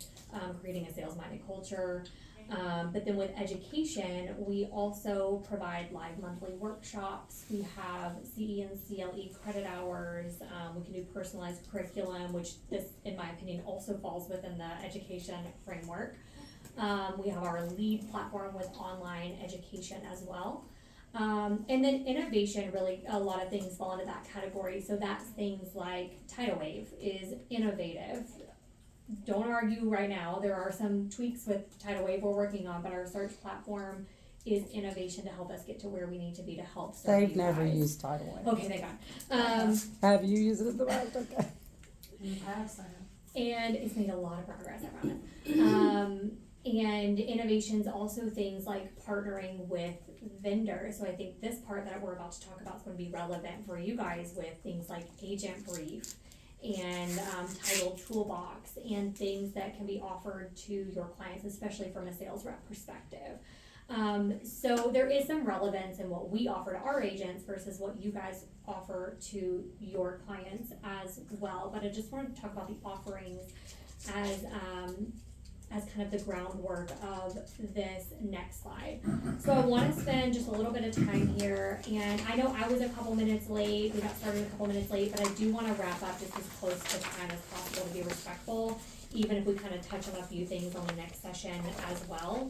creating a sales-minded culture. But then with education, we also provide live monthly workshops. We have CE and CLE credit hours. We can do personalized curriculum, which this, in my opinion, also falls within the education framework. We have our lead platform with online education as well. And then innovation, really, a lot of things fall into that category. So that's things like Tidal Wave is innovative. Don't argue right now. There are some tweaks with Tidal Wave we're working on, but our search platform is innovation to help us get to where we need to be to help serve They've you never guys. used Tidal Wave. Okay, thank God. Have you used it in the past? Okay. In the past, I have. And it's made a lot of progress, I promise. And innovations, also things like partnering with vendors. So I think this part that we're about to talk about is going to be relevant for you guys with things like Agent Brief and Title Toolbox and things that can be offered to your clients, especially from a sales rep perspective. So there is some relevance in what we offer to our agents versus what you guys offer to your clients as well. But I just wanted to talk about the offerings as kind of the groundwork of this next slide. So I want to spend just a little bit of time here, and I know I was a couple minutes late, we got started a couple minutes late, but I do want to wrap up just as close to time as possible to be respectful, even if we kind of touch on a few things on the next session as well.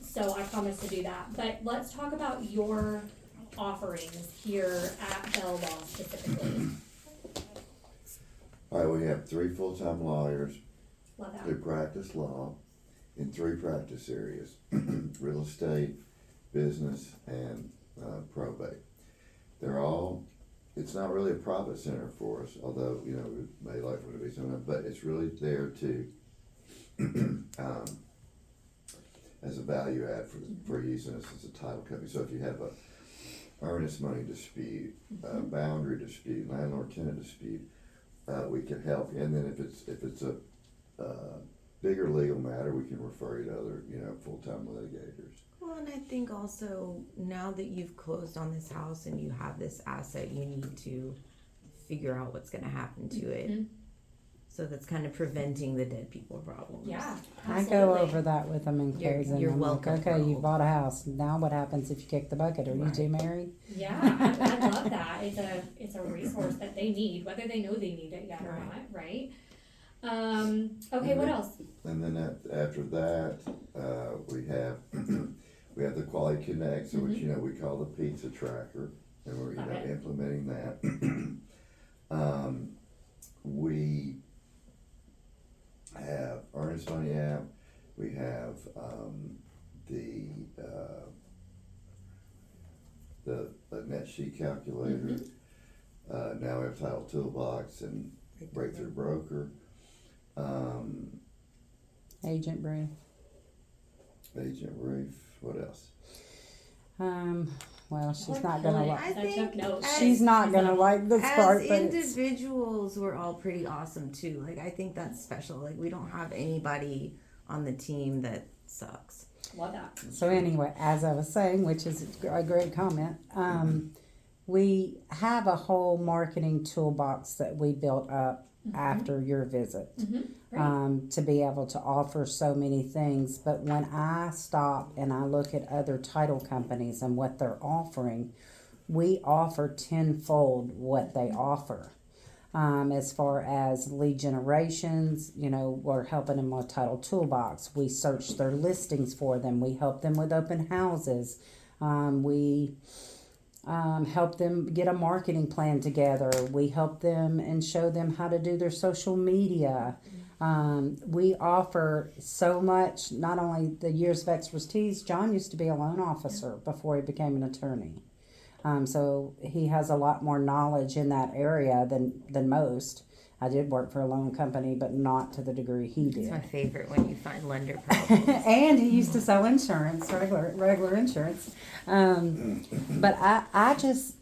So I promise to do that, but let's talk about your offerings here at Bell Law specifically. All right, we have 3 full-time lawyers Love that. who practice law in 3 practice areas: real estate, business, and probate. They're all it's not really a profit center for us, although, you know, we may like for it to be something, but it's really there to, as a value add for using us as a title company. So if you have a earnest money dispute, boundary dispute, landlord-tenant dispute, we can help you. And then if it's a bigger legal matter, we can refer you to other, you know, full-time litigators. Well, and I think also now that you've closed on this house and you have this asset, you need to figure out what's going to happen to it. Mhm. So that's kind of preventing the dead people problem. Yeah, I absolutely. go over that with them in You're- closing. you're I'm like, welcome, okay, you girl. bought a house. Now what happens if you kick the bucket? Are you Right. two married? Yeah, I love that. It's a resource that they need, whether they know they need it yet or Right. not, right? Okay, what else? And then after that, we have, we have the Quality Connect, so which, you know, we call the pizza tracker, and we're, you Love know, it. implementing that. We have Earnest Money app, we have, the net sheet calculator. Now we have Title Toolbox and Breakthrough Broker. Agent brief. Agent Reef, what else? Well, she's We're not gonna killing it. like. I I think took notes. as- She's not gonna like this part, As but it's, individuals, we're all pretty awesome too. Like, I think that's special. Like, we don't have anybody on the team that sucks. Love that. so anyway, as I was saying, which is a great comment, we have a whole marketing toolbox that we built up after your visit. Great. To be able to offer so many things. But when I stop and I look at other title companies and what they're offering, we offer tenfold what they offer. As far as lead generations, you know, we're helping them with Title Toolbox. We search their listings for them. We help them with open houses. We help them get a marketing plan together. We help them and show them how to do their social media. We offer so much, not only the years of expertise. John used to be a loan officer before he became an attorney. So he has a lot more knowledge in that area than most. I did work for a loan company, but not to the degree he It's did. my favorite when you find lender problems. And he used to sell insurance, regular insurance. But I just,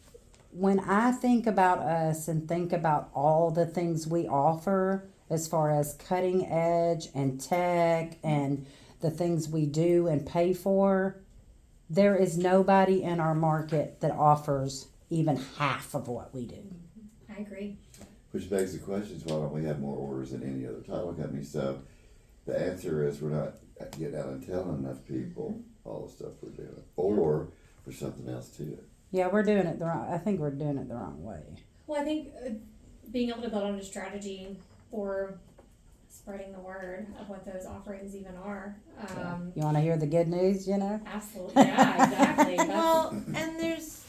when I think about us and think about all the things we offer as far as cutting edge and tech and the things we do and pay for, there is nobody in our market that offers even half of what we do. I agree. Which begs the question, why don't we have more orders than any other title company? So the answer is we're not getting out and telling enough people all the stuff we're doing, or there's something else to it. Yeah, we're doing it the wrong. I think we're doing it the wrong way. Well, I think being able to build on a strategy for spreading the word of what those offerings even are. You want to hear the good news? You know. Absolutely. Yeah, exactly. That's, Well, and there's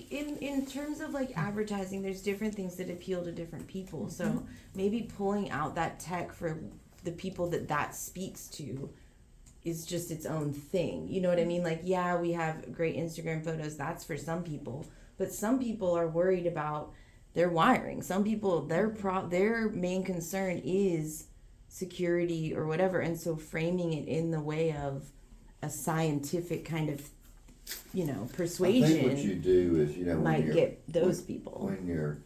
in terms of like advertising, there's different things that appeal to different people. So maybe pulling out that tech for the people that speaks to is just its own thing. You know what I mean? Like, yeah, we have great Instagram photos. That's for some people, but some people are worried about their wiring. Some people, their main concern is security or whatever, and so framing it in the way of a scientific kind of, you know, persuasion I think what you do is, you know, when might you're, get those people. when you're,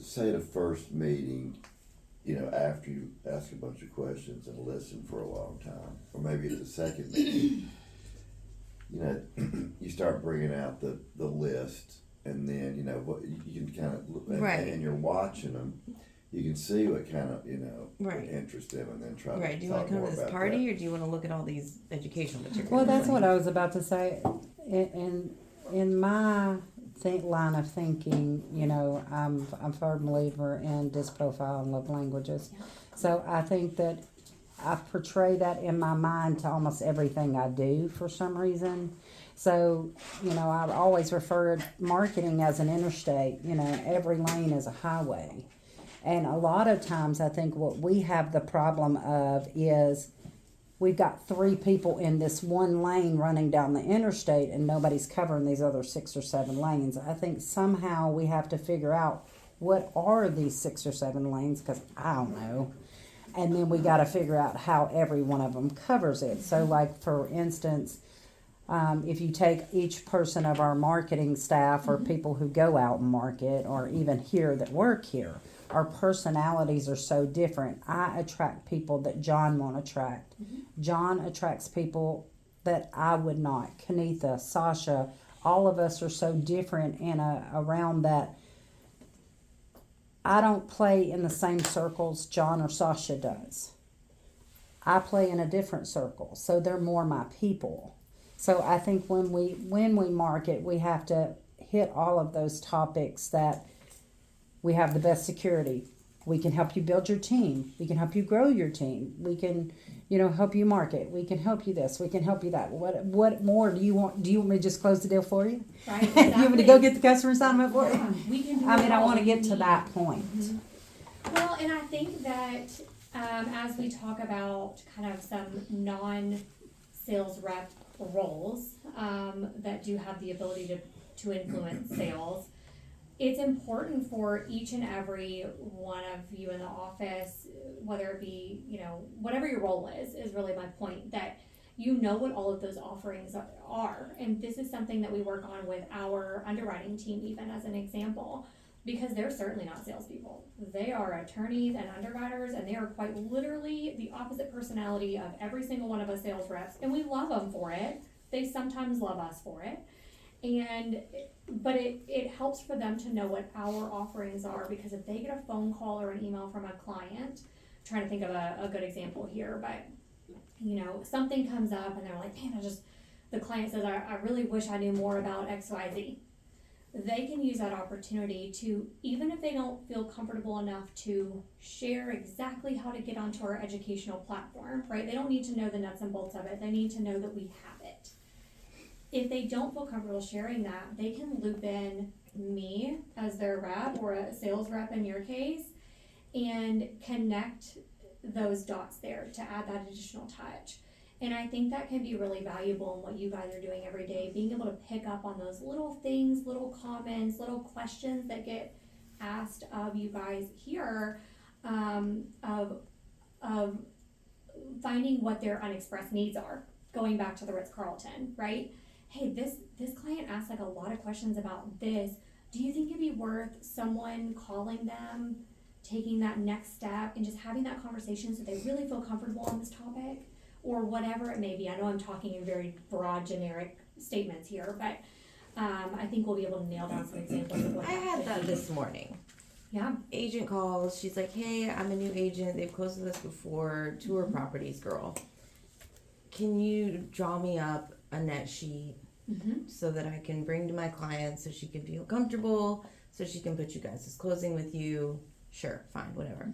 say, the first meeting, you know, after you ask a bunch of questions and listen for a long time, or maybe at the second meeting, you know, you start bringing out the list, and then, you know, what you can kind of, Right. and you're watching them, you can see what kind of, you know, Right. interest them, and then try Right, to do you want talk to come more to this about party that. or do you want to look at all these educational materials? Well, that's what I was about to say. In my line of thinking, you know, I'm a firm believer in disc profile and love languages. So I think that I portray that in my mind to almost everything I do for some reason. So, you know, I've always referred marketing as an interstate, you know, every lane is a highway. And a lot of times I think what we have the problem of is we've got 3 people in this one lane running down the interstate and nobody's covering these other 6 or 7 lanes. I think somehow we have to figure out what are these 6 or 7 lanes, because I don't know. And then we got to figure out how every one of them covers it. So, like, for instance, if you take each person of our marketing staff or people who go out and market or even here that work here, our personalities are so different. I attract people that John won't attract. John attracts people that I would not. Kenitha, Sasha, all of us are so different in around that. I don't play in the same circles John or Sasha does. I play in a different circle, so they're more my people. So I think when we market, we have to hit all of those topics that we have the best security. We can help you build your team. We can help you grow your team. We can, help you market. We can help you this. We can help you that. What more do you want? Do you want me to just close the deal for you? Right, You want me to go get the customer sign up for you? Yeah, we can do I mean, it I all want to we get to need. that point. Well, and I think that as we talk about kind of some non-sales rep roles that do have the ability to influence sales, it's important for each and every one of you in the office, whether it be, whatever your role is really my point, that you know what all of those offerings are. And this is something that we work on with our underwriting team, even as an example, because they're certainly not salespeople. They are attorneys and underwriters, and they are quite literally the opposite personality of every single one of us sales reps, and we love them for it. They sometimes love us for it. But it helps for them to know what our offerings are, because if they get a phone call or an email from a client, I'm trying to think of a good example here, but something comes up and they're like, man, the client says, I really wish I knew more about XYZ. They can use that opportunity to, even if they don't feel comfortable enough to share exactly how to get onto our educational platform, right? They don't need to know the nuts and bolts of it. They need to know that we have it. If they don't feel comfortable sharing that, they can loop in me as their rep, or a sales rep in your case, and connect those dots there to add that additional touch. And I think that can be really valuable in what you guys are doing every day, being able to pick up on those little things, little comments, little questions that get asked of you guys here, of finding what their unexpressed needs are. Going back to the Ritz-Carlton, right? Hey, this client asked like a lot of questions about this. Do you think it'd be worth someone calling them, taking that next step, and just having that conversation so they really feel comfortable on this topic? Or whatever it may be. I know I'm talking in very broad, generic statements here, but I think we'll be able to nail down some examples of what I had could that be. this morning. Yeah. Agent calls. She's like, hey, I'm a new agent. They've closed with us before. Tour properties, girl. Can you draw me up a net sheet so that I can bring to my client so she can feel comfortable, so she can put you guys' closing with you? Sure, fine, whatever.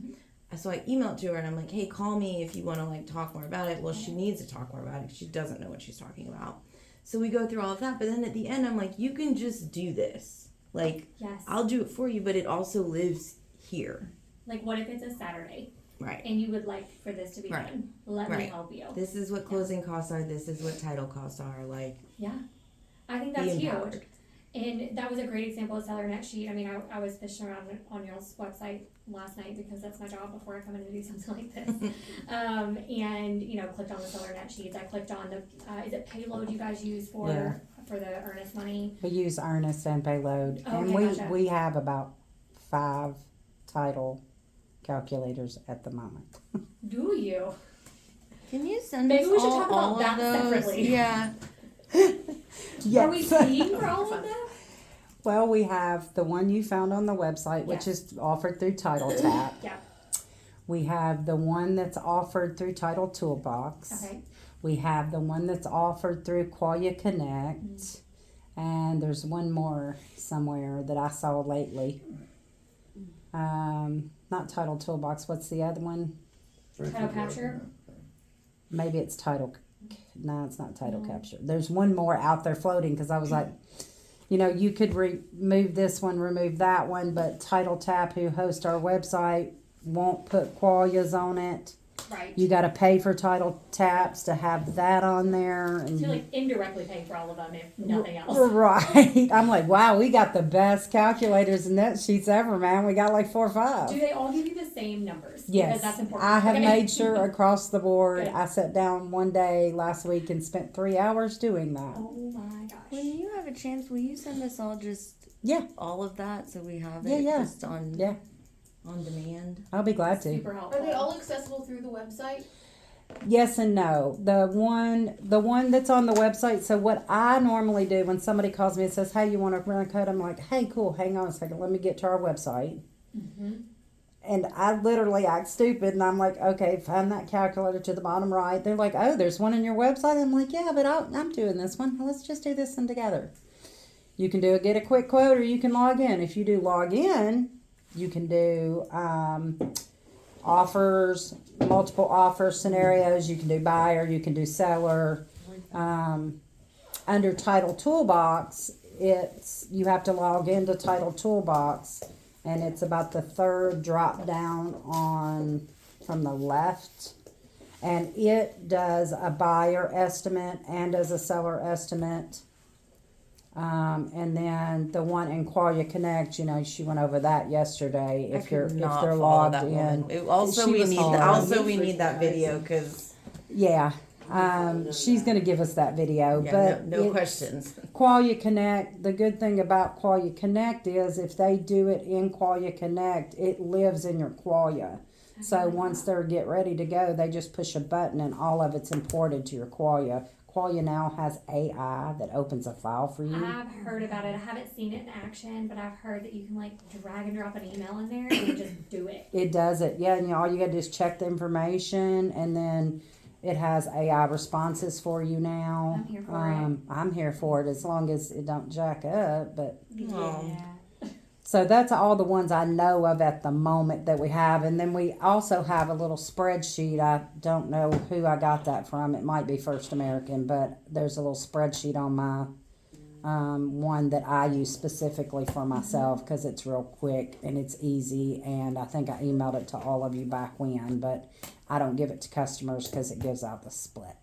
So I emailed to her and I'm like, hey, call me if you want to talk more about it. Well, she needs to talk more about it because she doesn't know what she's talking about. So we go through all of that, but then at the end I'm like, you can just do this. Yes. I'll do it for you, but it also lives here. Like, what if it's a Saturday Right. and you would like for this to be Right. done? Let me Right. help you. This is what closing costs are. This is what title costs are. Yeah. I think Be that's empowered. huge. And that was a great example of seller net sheet. I mean, I was fishing around on y'all's website last night because that's my job before I come in to do something like this. And clicked on the seller net sheets. I clicked on the is it Payload you guys use for the earnest money? We use Earnest and Payload, and Okay, gotcha. we have about 5 title calculators at the moment. Do you? Can you send Maybe us we should all, talk about all that of those? separately. Yeah. Are we paying for all of them? Well, we have the one you found on the website, which Yes. is offered through Title Tap. Yeah. We have the one that's offered through Title Toolbox. Okay. We have the one that's offered through Qualia Connect. And there's one more somewhere that I saw lately. Not Title Toolbox. What's the other one? Title Capture? Maybe it's Title. No, it's not Title Capture. There's one more out there floating because I was like, you could remove this one, remove that one, but Title Tap, who hosts our website, won't put Qualias on it. Right. You gotta pay for title taps to have that on there. So And you're like indirectly paying for all of them, if nothing else. Right. I'm like, wow, we got the best calculators and net sheets ever, man. We got like 4 or 5. Do they all give you the same numbers? Yes, Because that's important. I have Okay. made sure across the board. Good. I sat down one day last week and spent 3 hours doing that. Oh my gosh. When you have a chance, will you send us all just Yeah, all of that so we have Yeah, it yeah. just on yeah, on demand? I'll be glad to. Super helpful. Are they all accessible through the website? Yes and no. The one that's on the website. So what I normally do when somebody calls me and says, "Hey, you want to run a code?" I'm like, "Hey, cool. Hang on a second. Let me get to our website." Mm-hmm. And I literally act stupid, and I'm like, "Okay, find that calculator to the bottom right." They're like, "Oh, there's one in your website." I'm like, "Yeah, but I'm doing this one. Let's just do this one together." You can get a quick quote, or you can log in. If you do log in, you can do offers, multiple offer scenarios. You can do buyer, you can do seller. Under Title Toolbox, you have to log into Title Toolbox, and it's about the third drop down from the left, and it does a buyer estimate and does a seller estimate. And then the one in Qualia Connect, she went over that yesterday. If they're follow logged that in, woman. Also, She we was need hard. we need that video because yeah. She's gonna give us that video, but no it's- questions. Qualia Connect, the good thing about Qualia Connect is if they do it in Qualia Connect, it lives in your Qualia. So once they're get ready to go, they just push a button and all of it's imported to your Qualia. Qualia now has AI that opens a file for you. I've heard about it. I haven't seen it in action, but I've heard that you can like drag and drop an email in there and it just do it. It does it, yeah, and all you gotta do is check the information, and then it has AI responses for you now. I'm here for it. I'm here for it as long as it don't jack up, but Yeah. so that's all the ones I know of at the moment that we have. And then we also have a little spreadsheet. I don't know who I got that from. It might be First American, but there's a little spreadsheet on my one that I use specifically for myself because it's real quick and it's easy. And I think I emailed it to all of you back when, but I don't give it to customers because it gives out the split.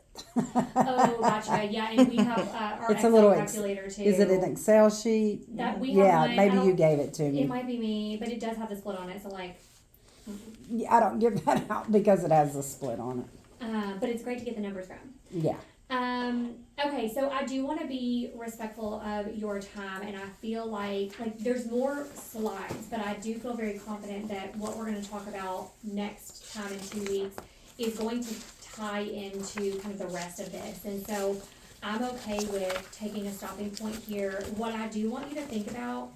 Oh, gotcha. Yeah, and we have our It's a Excel little calculator too. Is it an Excel sheet? That we have Yeah, one. I maybe don't- you gave it to It me. might be me, but it does have the split on it. So like, Yeah, I don't give that out because it has the split on it. but it's great to get the numbers from. Yeah. Okay, so I do want to be respectful of your time, and I feel like there's more slides, but I do feel very confident that what we're going to talk about next time in 2 weeks is going to tie into kind of the rest of this. And so I'm okay with taking a stopping point here. What I do want you to think about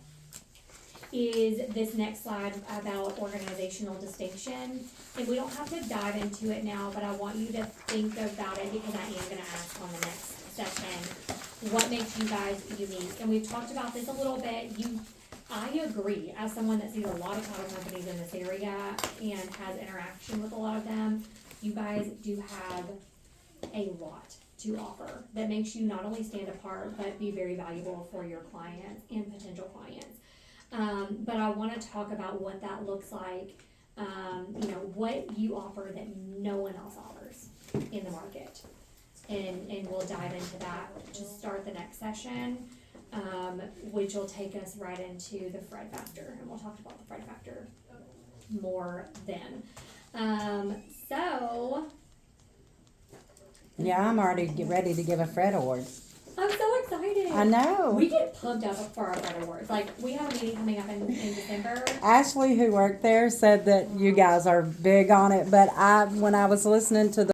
is this next slide about organizational distinction. And we don't have to dive into it now, but I want you to think about it because I am gonna ask on the next session, what makes you guys unique? And we've talked about this a little bit. I agree, as someone that sees a lot of title companies in this area and has interaction with a lot of them, you guys do have a lot to offer that makes you not only stand apart, but be very valuable for your clients and potential clients. But I want to talk about what that looks like, what you offer that no one else offers in the market. And we'll dive into that to start the next session, which will take us right into the Fred factor. And we'll talk about the Fred factor more then. Yeah, I'm already ready to give a Fred Award. I'm so excited. I know. We get pumped up for our Fred Awards. We have a meeting coming up in December. Ashley, who worked there, said that you guys are big on it. But when I was listening to the